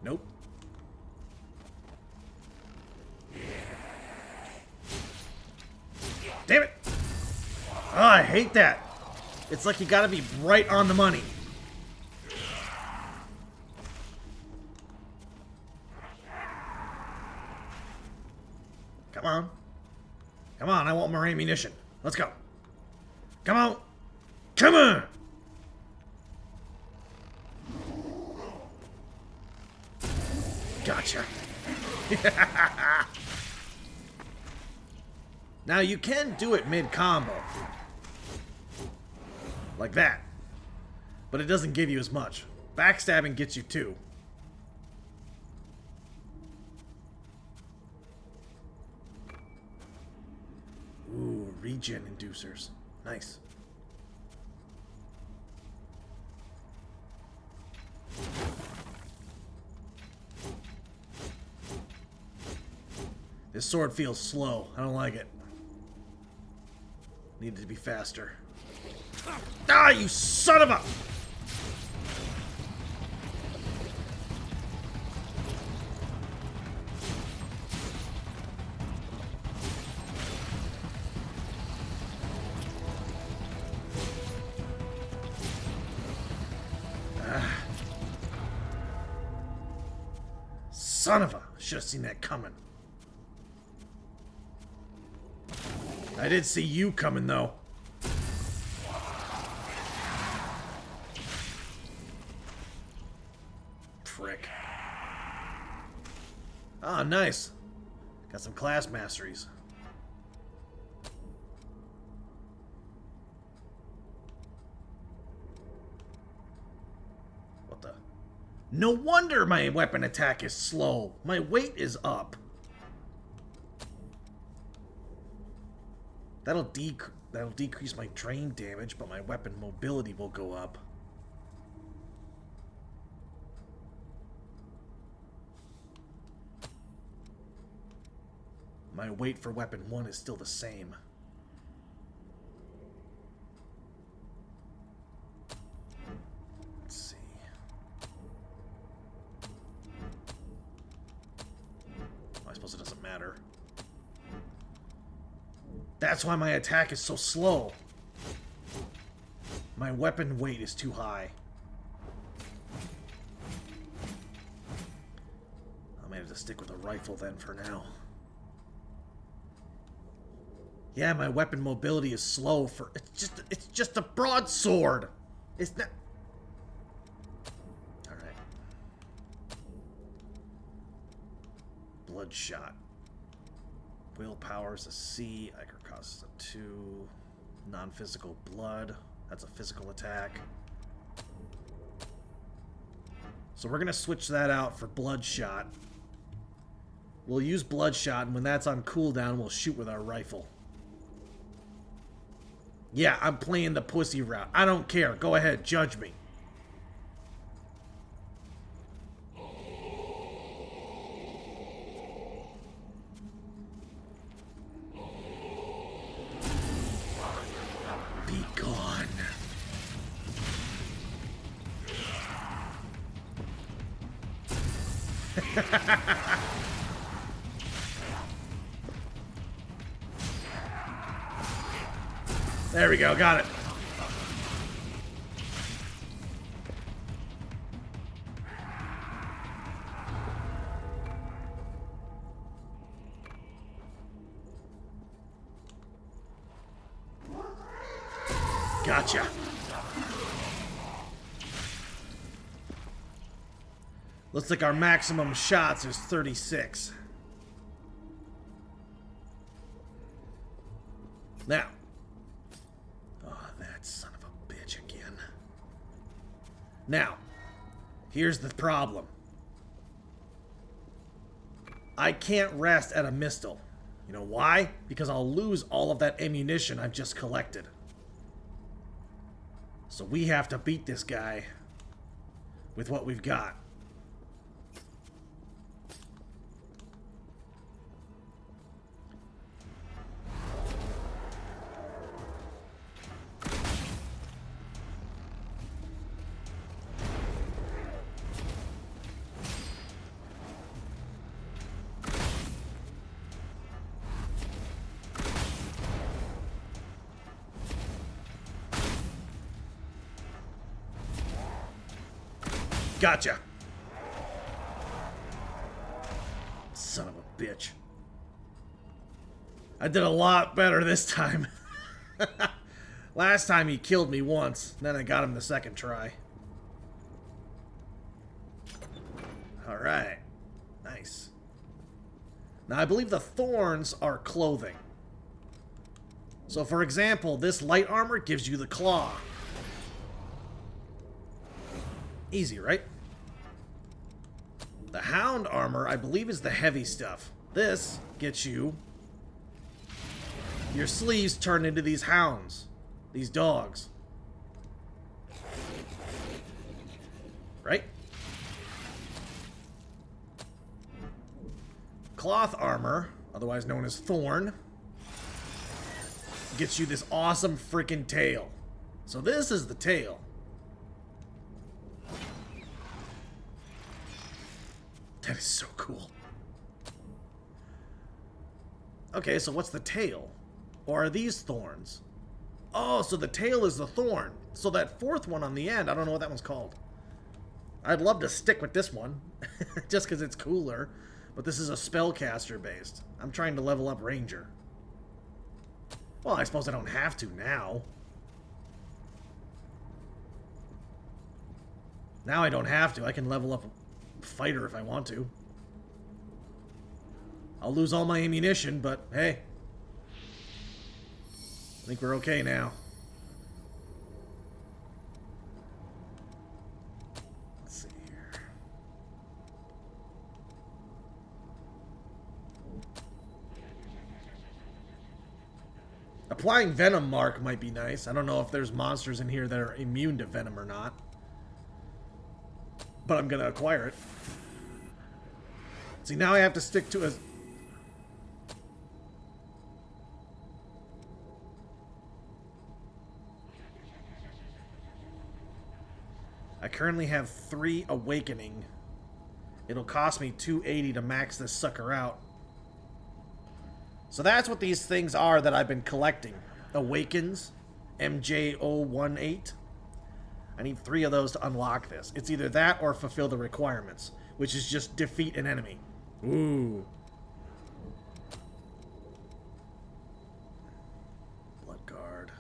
Nope. Damn it! Oh, I hate that. It's like you gotta be right on the money. Come on. Come on, I want more ammunition. Let's go. Come on. Come on! Gotcha. Now you can do it mid-combo. Like that. But it doesn't give you as much. Backstabbing gets you 2. Ooh, regen inducers. Nice. This sword feels slow. I don't like it. Needed to be faster. Ah, you son of a... Son of a... Should have seen that coming. I did see you coming, though. Frick. Ah, nice. Got some class masteries. What the? No wonder my weapon attack is slow. My weight is up. That'll decrease my drain damage, but my weapon mobility will go up. My weight for weapon 1 is still the same. Let's see. I suppose it doesn't matter. That's why my attack is so slow. My weapon weight is too high. I may have to stick with a rifle then for now. Yeah, my weapon mobility is slow for... It's just a broadsword. It's not... Alright. Bloodshot. Willpower is a C. Ichor costs a 2. Non-physical blood. That's a physical attack. So we're going to switch that out for Bloodshot. We'll use Bloodshot, and when that's on cooldown, we'll shoot with our rifle. Yeah, I'm playing the pussy route. I don't care. Go ahead, judge me. Be gone. There we go, got it. Gotcha. Looks like our maximum shots is 36. Now. Oh, that son of a bitch again. Now, here's the problem. I can't rest at a mistle. You know why? Because I'll lose all of that ammunition I've just collected. So we have to beat this guy with what we've got. Gotcha. Son of a bitch. I did a lot better this time. Last time he killed me once, then I got him the second try. Alright. Nice. Now I believe the thorns are clothing. So for example, this light armor gives you the claw. Easy, right? The hound armor, I believe, is the heavy stuff. This gets you your sleeves turned into these hounds. These dogs. Right? Cloth armor, otherwise known as thorn, gets you this awesome freaking tail. So this is the tail. That is so cool. Okay, so what's the tail? Or are these thorns? Oh, so the tail is the thorn. So that fourth one on the end, I don't know what that one's called. I'd love to stick with this one, just because it's cooler. But this is a spellcaster based. I'm trying to level up Ranger. Well, I suppose I don't have to now. Now I don't have to. I can level up Fighter if I want to. I'll lose all my ammunition, but hey. I think we're okay now. Let's see here. Applying Venom Mark might be nice. I don't know if there's monsters in here that are immune to Venom or not. But I'm gonna acquire it. See, now I have to stick to a... I currently have 3 Awakening. It'll cost me $280 to max this sucker out. So that's what these things are that I've been collecting. Awakens, MJ018. I need 3 of those to unlock this. It's either that or fulfill the requirements, which is just defeat an enemy. Ooh. Blood guard.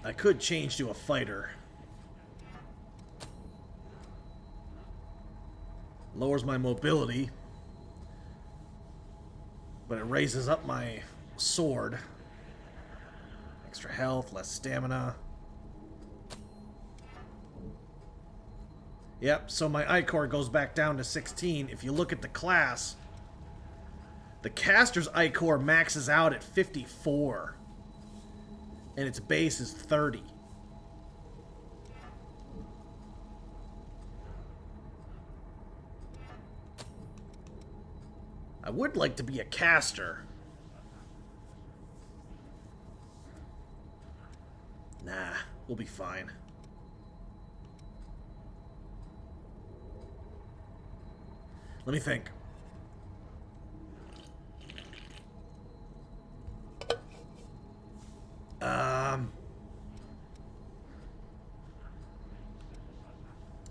I could change to a fighter. Lowers my mobility, but it raises up my sword. Extra health, less stamina. Yep, so my Ichor goes back down to 16. If you look at the class, the caster's Ichor maxes out at 54. And its base is 30. I would like to be a caster. Nah, we'll be fine. Let me think.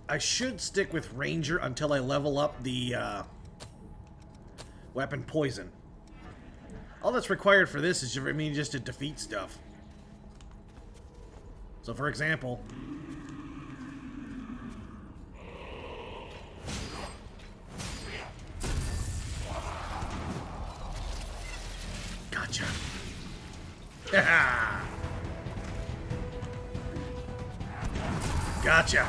I should stick with Ranger until I level up the weapon poison. All that's required for this is just to defeat stuff. So for example, gotcha. Gotcha.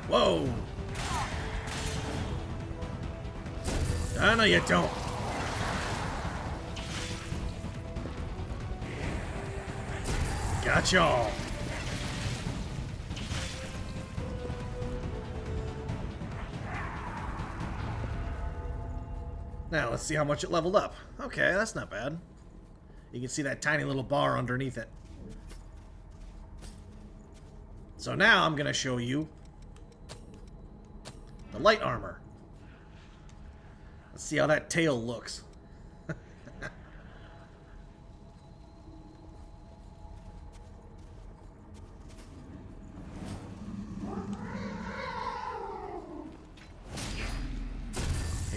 Whoa. I know you don't. Got y'all. Now let's see how much it leveled up. Okay, that's not bad. You can see that tiny little bar underneath it. So now I'm going to show you the light armor. Let's see how that tail looks.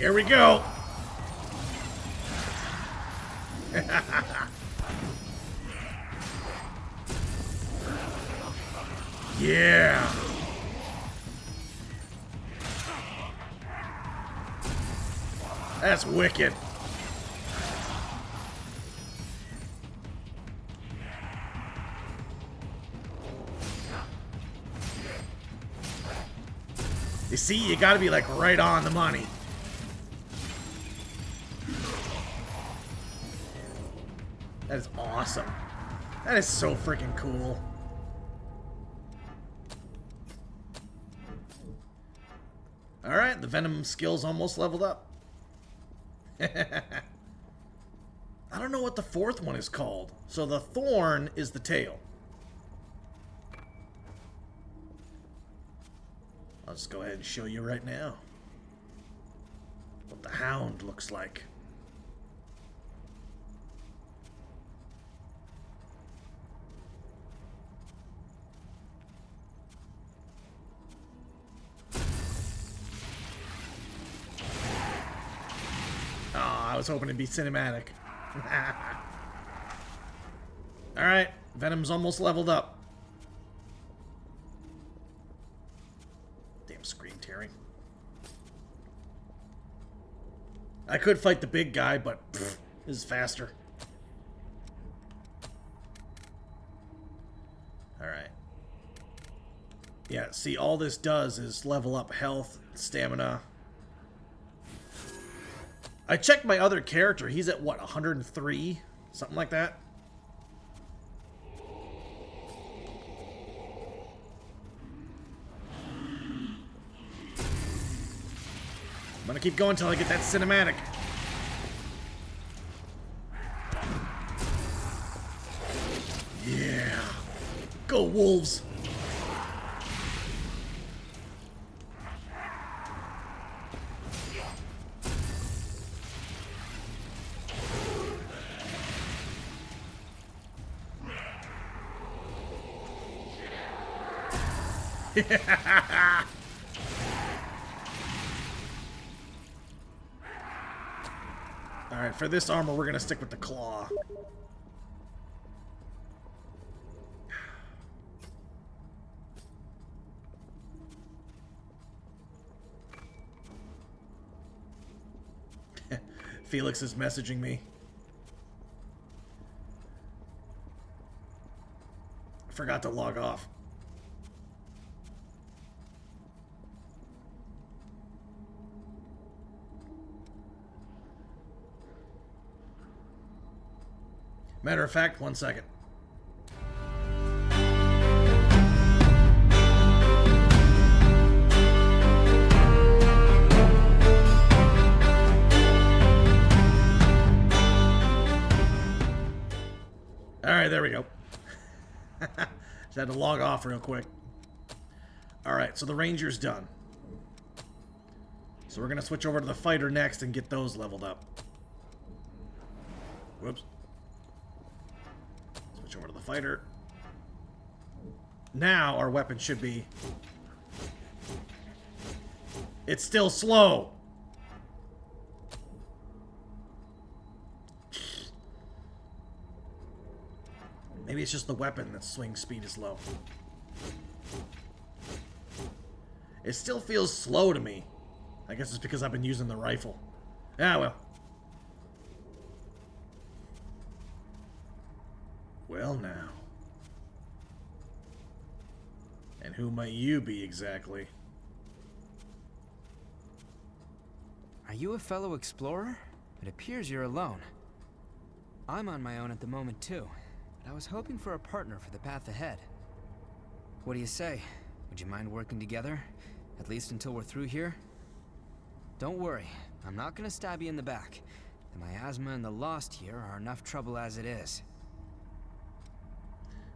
Here we go. Yeah. That's wicked. You see, you gotta be like right on the money. That is awesome. That is so freaking cool. Alright, the Venom skill's almost leveled up. I don't know what the fourth one is called. So the Thorn is the tail. I'll just go ahead and show you right now what the Hound looks like. I was hoping it'd be cinematic. Alright, Venom's almost leveled up. Damn screen tearing. I could fight the big guy, but this is faster. Alright. Yeah, see, all this does is level up health, stamina. I checked my other character. He's at, what, 103? Something like that. I'm gonna keep going until I get that cinematic. Yeah. Go, Wolves. Alright, for this armor, we're gonna stick with the claw. Felix is messaging me. I forgot to log off. Matter of fact, 1 second. Alright, there we go. Just had to log off real quick. Alright, so the Ranger's done. So we're going to switch over to the Fighter next and get those leveled up. Whoops. Switch over to the Fighter. Now our weapon should be... It's still slow. Maybe it's just the weapon that swing speed is low. It still feels slow to me. I guess it's because I've been using the rifle. Ah, well. Well, now. And who might you be exactly? Are you a fellow explorer? It appears you're alone. I'm on my own at the moment, too. But I was hoping for a partner for the path ahead. What do you say? Would you mind working together? At least until we're through here? Don't worry, I'm not gonna stab you in the back. The miasma and the Lost here are enough trouble as it is.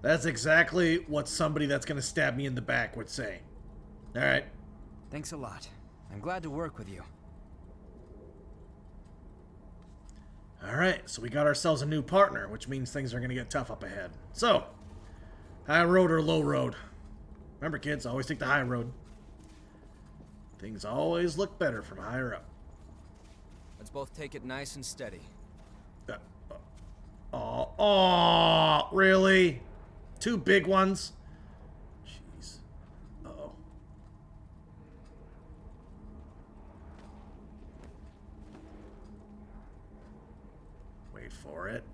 That's exactly what somebody that's gonna stab me in the back would say. Alright. Thanks a lot. I'm glad to work with you. Alright, so we got ourselves a new partner, which means things are gonna get tough up ahead. So, high road or low road? Remember, kids, always take the high road. Things always look better from higher up. Let's both take it nice and steady. Oh, really? 2 big ones? Jeez. Uh-oh. Wait for it.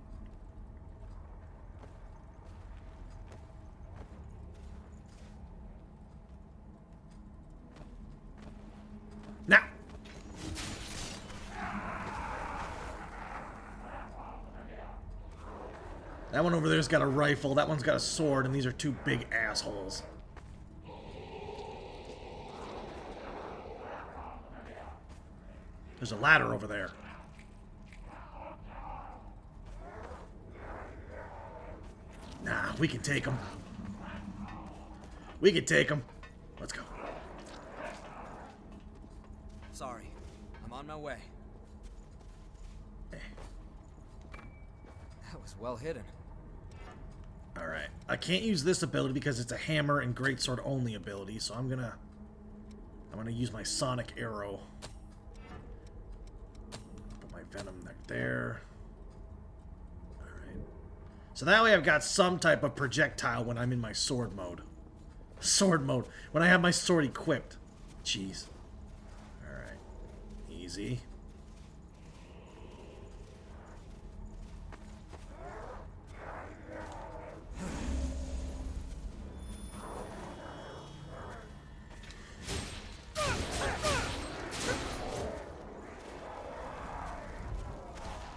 Now. That one over there's got a rifle, that one's got a sword, and these are 2 big assholes. There's a ladder over there. Nah, we can take them. We can take them. Let's go. Sorry, I'm on my way. Eh. That was well hidden. Alright, I can't use this ability because it's a hammer and greatsword only ability, so I'm gonna use my sonic arrow. Put my venom there. Alright. So that way I've got some type of projectile when I'm in my sword mode. Sword mode. When I have my sword equipped. Jeez. Alright. Easy.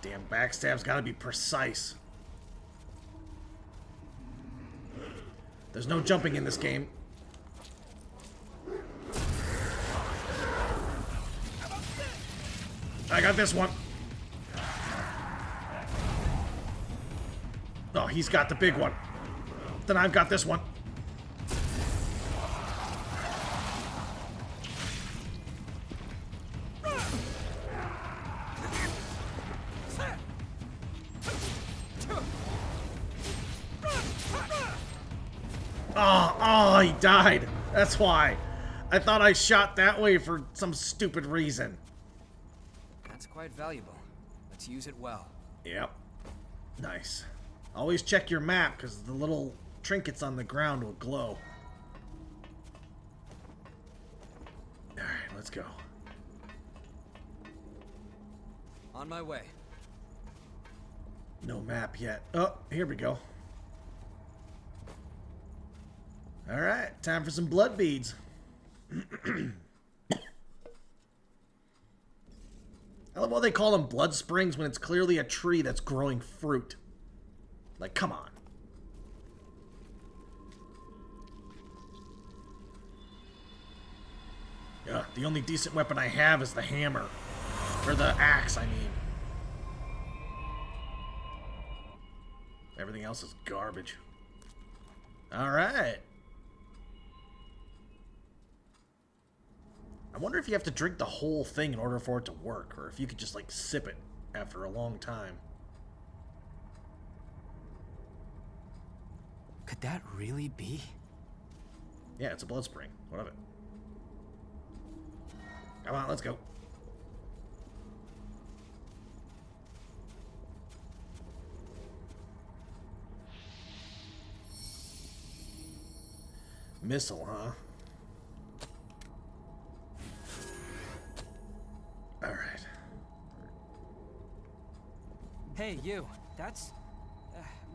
Damn, backstab's gotta be precise. There's no jumping in this game. I got this one. Oh, he's got the big one. Then I've got this one. Oh, he died. That's why. I thought I shot that way for some stupid reason. That's quite valuable. Let's use it well. Yep. Nice. Always check your map, because the little trinkets on the ground will glow. Alright, let's go. On my way. No map yet. Oh, here we go. Alright, time for some blood beads. I love how they call them blood springs when it's clearly a tree that's growing fruit. Like, come on. Yeah, the only decent weapon I have is the hammer. Or the axe, I mean. Everything else is garbage. Alright. I wonder if you have to drink the whole thing in order for it to work, or if you could just, like, sip it after a long time. Could that really be? Yeah, it's a blood spring. What of it? Come on, let's go. Missile, huh? Alright. Hey, you. That's...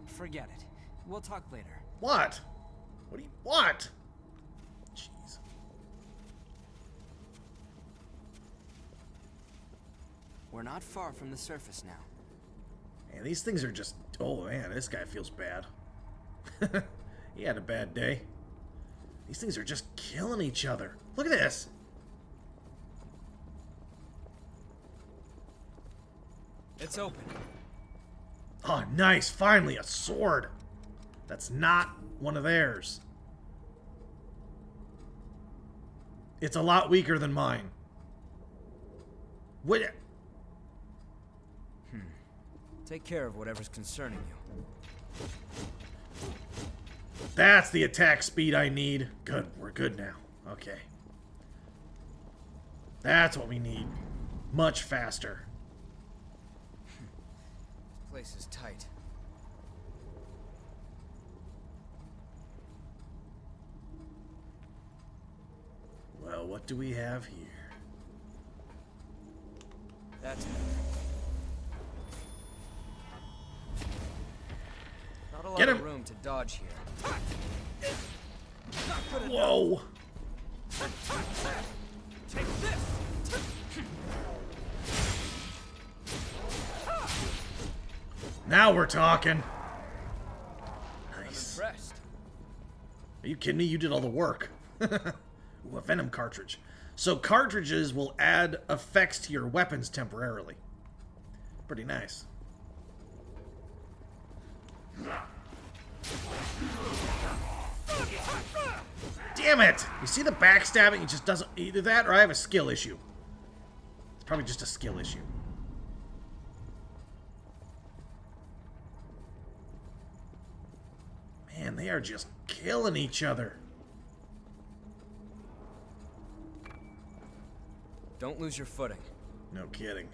forget it. We'll talk later. What? What do you want? Jeez. We're not far from the surface now. Man, these things are just... Oh, man, this guy feels bad. He had a bad day. These things are just killing each other. Look at this. It's open. Oh, nice. Finally, a sword. That's not one of theirs. It's a lot weaker than mine. What? Take care of whatever's concerning you. That's the attack speed I need. Good. We're good now. Okay. That's what we need. Much faster. place is tight. Well, what do we have here? That's not a lot Get him. of room to dodge here. Whoa! Take this! Now we're talking. Nice. Impressed. Are you kidding me? You did all the work. Ooh, a venom cartridge. So cartridges will add effects to your weapons temporarily. Pretty nice. Damn it! You see the backstabbing? It just doesn't... Either that or I have a skill issue. It's probably just a skill issue. Man, they are just killing each other. Don't lose your footing. No kidding.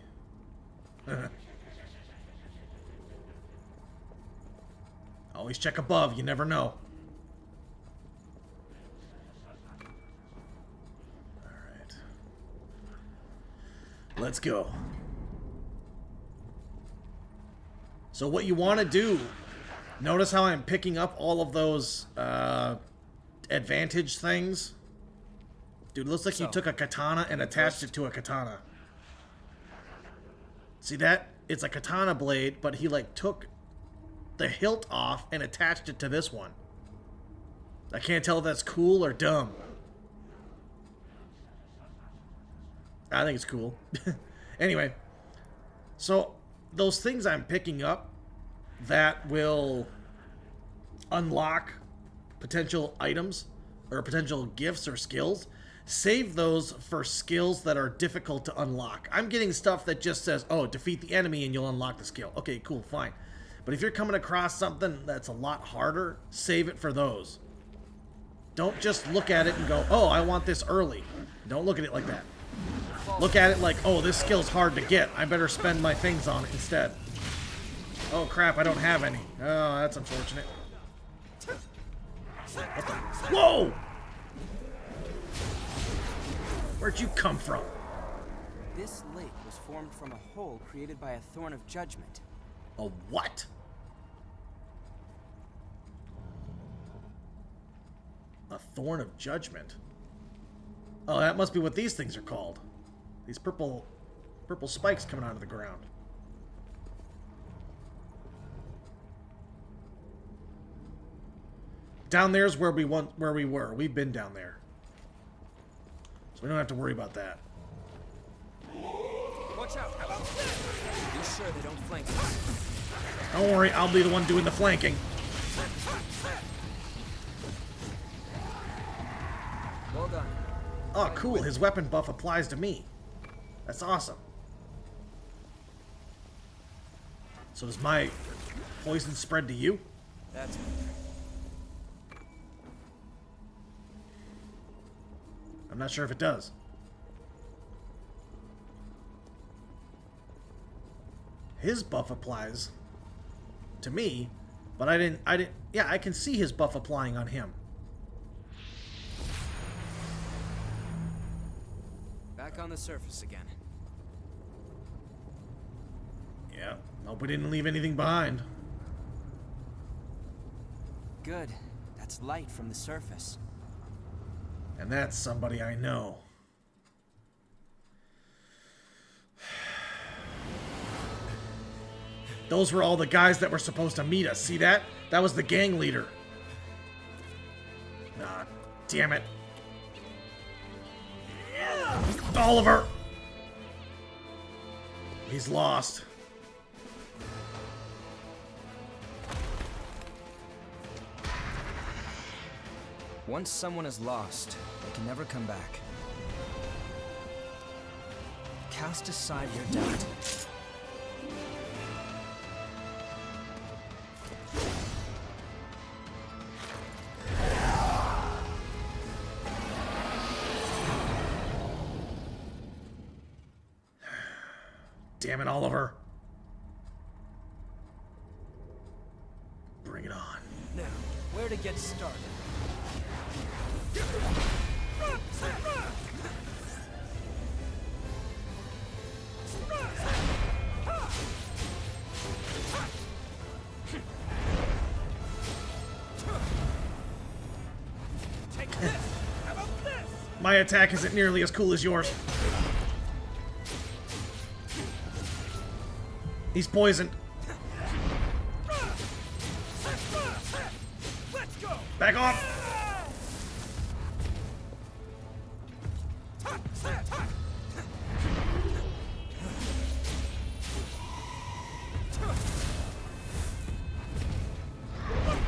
Always check above, you never know. Alright. Let's go. So what you want to do, notice how I'm picking up all of those advantage things? Dude, it looks like you took a katana and attached it to a katana. See that? It's a katana blade, but he like took the hilt off and attached it to this one. I can't tell if that's cool or dumb. I think it's cool. Anyway, so those things I'm picking up that will unlock potential items or potential gifts or skills, save those for skills that are difficult to unlock. I'm getting stuff that just says, oh, defeat the enemy and you'll unlock the skill. Okay, cool, fine. But if you're coming across something that's a lot harder, save it for those. Don't just look at it and go, oh, I want this early. Don't look at it like that. Look at it like, oh, this skill's hard to get. I better spend my things on it instead. Oh, crap, I don't have any. Oh, that's unfortunate. What the? Whoa! Where'd you come from? This lake was formed from a hole created by a thorn of judgment. A what? A thorn of judgment? Oh, that must be what these things are called. These purple spikes coming out of the ground. Down there's where we were. We've been down there. So we don't have to worry about that. Watch out! Be sure they don't flank us. Don't worry, I'll be the one doing the flanking. Well done. Oh, cool. His weapon buff applies to me. That's awesome. So does my poison spread to you? That's I'm not sure if it does. His buff applies to me, but I didn't, yeah, I can see his buff applying on him. back on the surface again. Yeah, hope we didn't leave anything behind. Good. That's light from the surface. And that's somebody I know. Those were all the guys that were supposed to meet us. See that? That was the gang leader. Ah, damn it. Oliver! He's lost. Once someone is lost, they can never come back. Cast aside your doubt. Damn it, Oliver. Where to get started? Take this! How about this? My attack isn't nearly as cool as yours. He's poisoned. Let's go! Back off!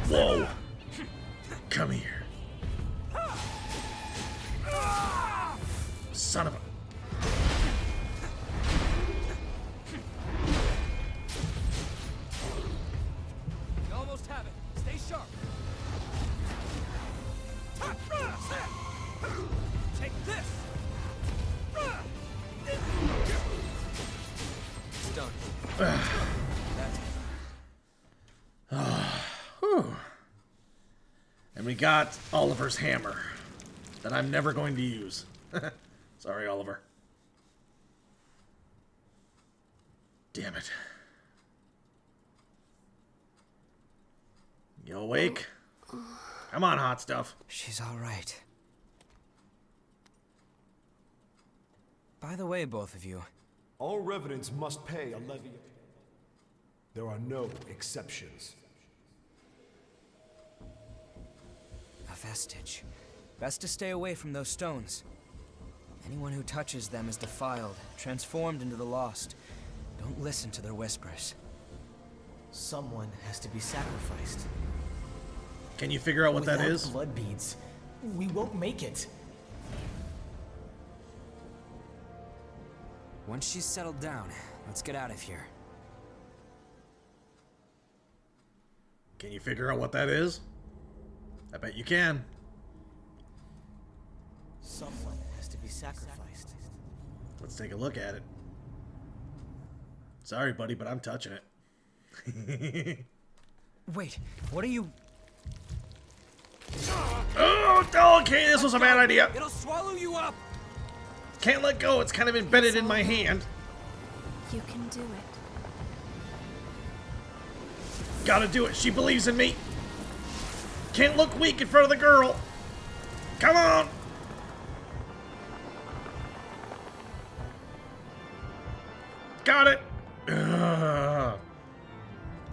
Whoa! Come here. Son of a... You almost have it. Stay sharp. Take this! It's done. Whew. And we got Oliver's hammer that I'm never going to use. Sorry, Oliver. Damn it. You awake? Come on, hot stuff. She's all right. By the way, both of you, All revenants must pay a levy. There are no exceptions. a vestige. Best to stay away from those stones. Anyone who touches them is defiled, transformed into the lost. Don't listen to their whispers. Someone has to be sacrificed. Can you figure out what that is? Blood beads, we won't make it. Once she's settled down, let's get out of here. Can you figure out what that is? I bet you can. Someone has to be sacrificed. Let's take a look at it. Sorry, buddy, but I'm touching it. Wait, what are you... Oh, okay, this was a bad idea. It'll swallow you up! Can't let go, it's kind of embedded in my hand. You can do it. Gotta do it, she believes in me. Can't look weak in front of the girl. Come on. Got it.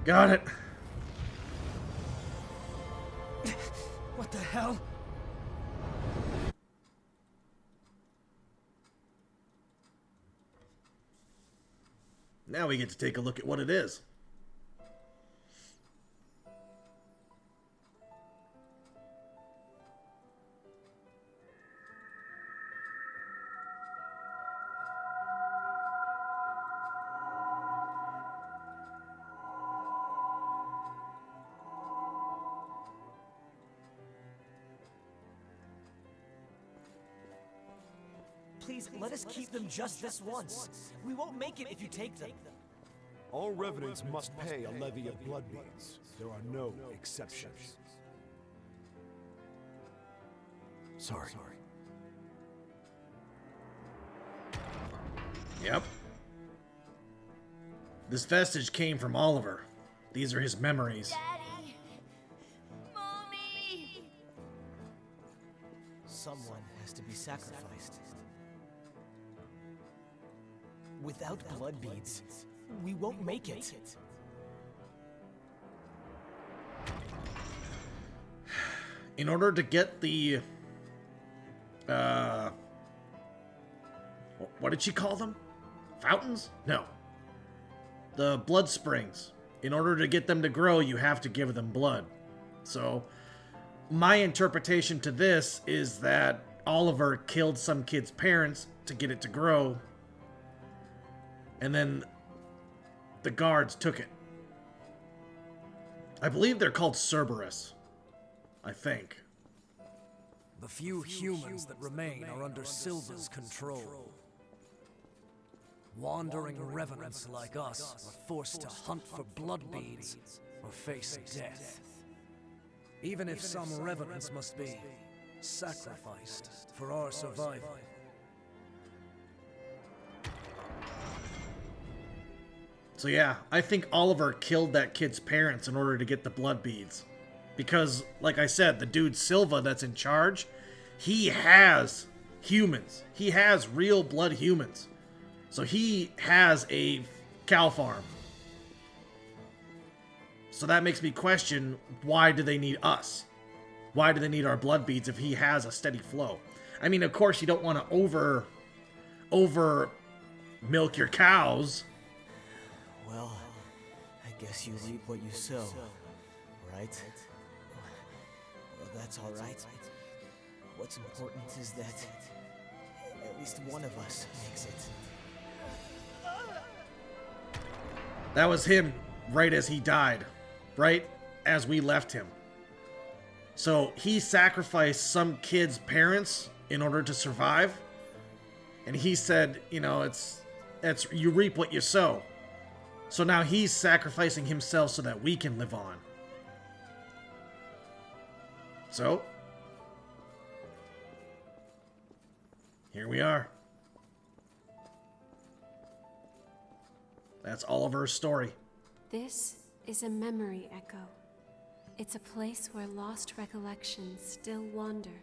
Got it. What the hell? Now we get to take a look at what it is. Please, let us keep them just this once. We won't make it if you take them. All revenants must pay a levy of blood beads. There are no exceptions. Sorry. Yep. This vestige came from Oliver. These are his memories. Daddy! Mommy! Someone has to be sacrificed. Without blood beads, we won't make it. In order to get the... what did she call them? Fountains? No. The blood springs. In order to get them to grow, you have to give them blood. So, my interpretation to this is that Oliver killed some kid's parents to get it to grow, and then the guards took it. I believe they're called Cerberus. I think. The few humans that remain are under Silva's control. Wandering revenants like us are forced to hunt for blood beads or face death. Even if some revenants must be sacrificed for our survival. So yeah, I think Oliver killed that kid's parents in order to get the blood beads. Because, like I said, the dude Silva that's in charge, he has humans. He has real blood humans. So he has a cow farm. So that makes me question, why do they need us? Why do they need our blood beads if he has a steady flow? I mean, of course, you don't want to over milk your cows. Well, I guess you reap what you sow, right? Well, that's all right. What's important is that at least one of us makes it. That was him right as he died. Right as we left him. So he sacrificed some kid's parents in order to survive. And he said, you know, it's you reap what you sow. So now he's sacrificing himself so that we can live on. So here we are. That's Oliver's story. This is a memory echo. It's a place where lost recollections still wander.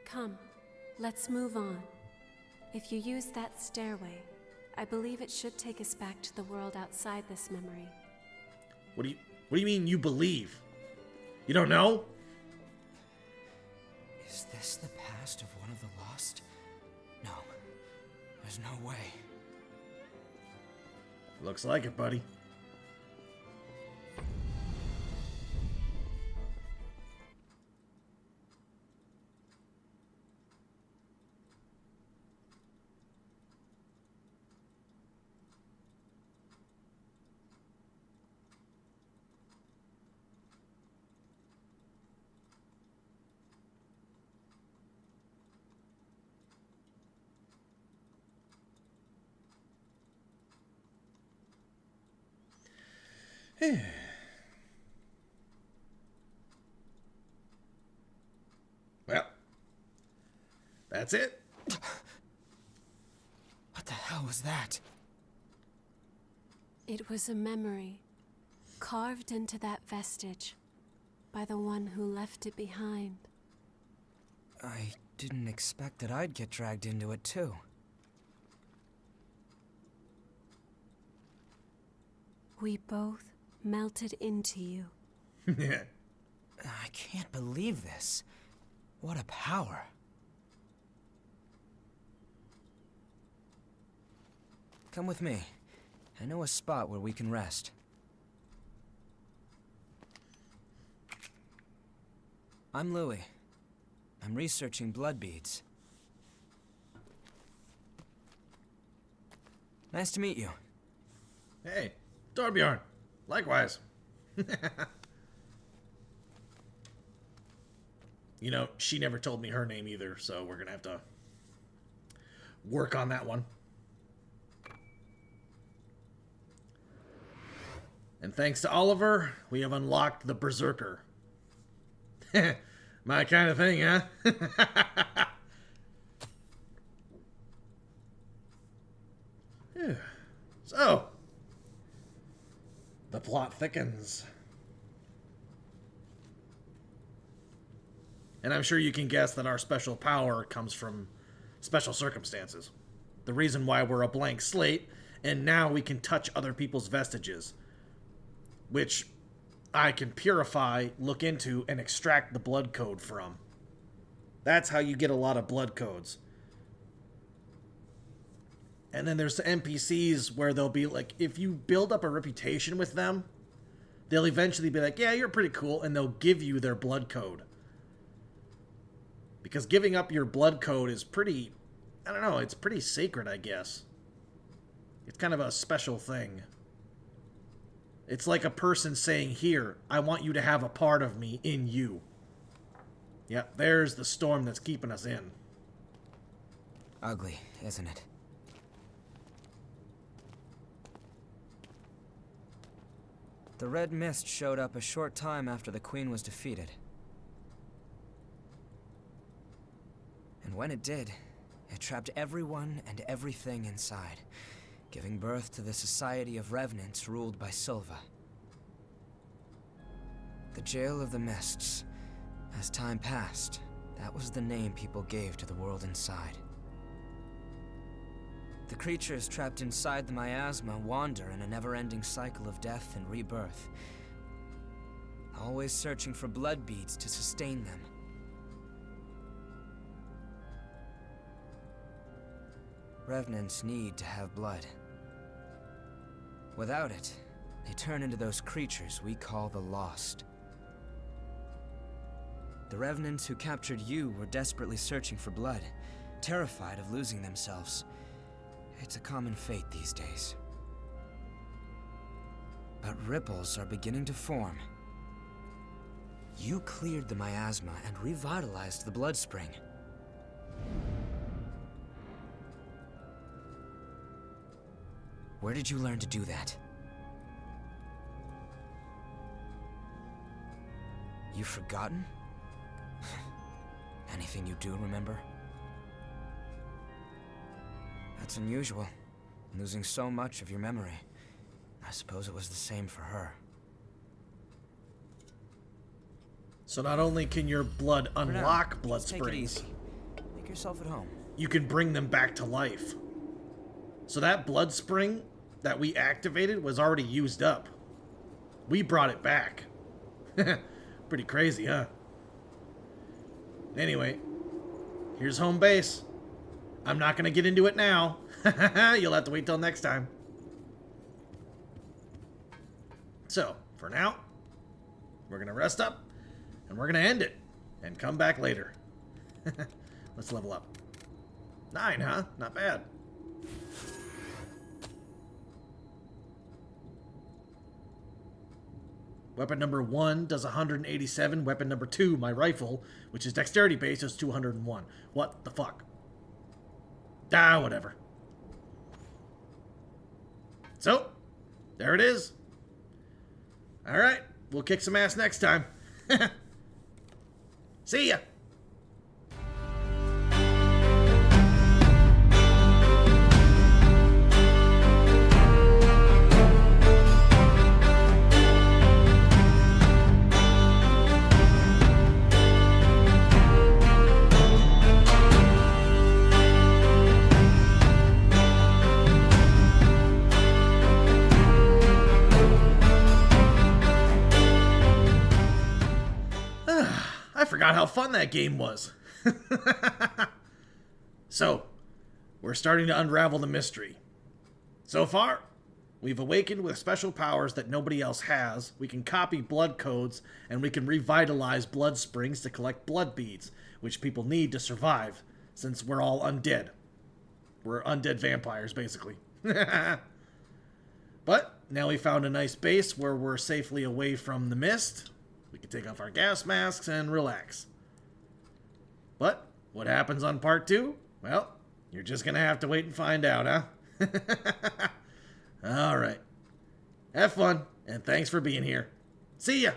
Come, let's move on. If you use that stairway, I believe it should take us back to the world outside this memory. What do you mean you believe? You don't know? Is this the past of one of the lost? No. There's no way. Looks like it, buddy. Well, that's it. What the hell was that? It was a memory, carved into that vestige by the one who left it behind. I didn't expect that I'd get dragged into it too. We both melted into you. Yeah. I can't believe this. What a power. Come with me. I know a spot where we can rest. I'm Louis. I'm researching blood beads. Nice to meet you. Hey, Torbjorn. Likewise. You know, she never told me her name either, so we're gonna have to work on that one. And thanks to Oliver, we have unlocked the Berserker. My kind of thing, huh? So, the plot thickens. And I'm sure you can guess that our special power comes from special circumstances. The reason why we're a blank slate, and now we can touch other people's vestiges, which I can purify, look into, and extract the blood code from. That's how you get a lot of blood codes. And then there's the NPCs where they'll be like, if you build up a reputation with them, they'll eventually be like, yeah, you're pretty cool, and they'll give you their blood code. Because giving up your blood code is pretty, I don't know, it's pretty sacred, I guess. It's kind of a special thing. It's like a person saying, here, I want you to have a part of me in you. Yep, there's the storm that's keeping us in. Ugly, isn't it? The red mist showed up a short time after the Queen was defeated. And when it did, it trapped everyone and everything inside, giving birth to the Society of Revenants ruled by Silva. The Jail of the Mists. As time passed, that was the name people gave to the world inside. The creatures trapped inside the miasma wander in a never-ending cycle of death and rebirth, always searching for blood beads to sustain them. Revenants need to have blood. Without it, they turn into those creatures we call the Lost. The Revenants who captured you were desperately searching for blood, terrified of losing themselves. It's a common fate these days. But ripples are beginning to form. You cleared the miasma and revitalized the blood spring. Where did you learn to do that? You've forgotten? Anything you do remember? That's unusual, losing so much of your memory. I suppose it was the same for her. So not only can your blood unlock blood take it springs, easy. Make yourself at home. you can bring them back to life. So that blood spring that we activated was already used up. We brought it back. Pretty crazy, huh? Anyway, here's home base. I'm not going to get into it now. You'll have to wait till next time. So, for now, we're going to rest up, and we're going to end it, and come back later. Let's level up. 9, huh? Not bad. Weapon number 1 does 187. Weapon number 2, my rifle, which is dexterity based, is 201. What the fuck? Ah, whatever. So, there it is. Alright, we'll kick some ass next time. See ya! I forgot how fun that game was. So, we're starting to unravel the mystery. So far, we've awakened with special powers that nobody else has. We can copy blood codes, and we can revitalize blood springs to collect blood beads, which people need to survive, since we're all undead. We're undead vampires, basically. But, now we found a nice base where we're safely away from the mist. We can take off our gas masks and relax. But what happens on part 2? Well, you're just going to have to wait and find out, huh? All right. Have fun, and thanks for being here. See ya!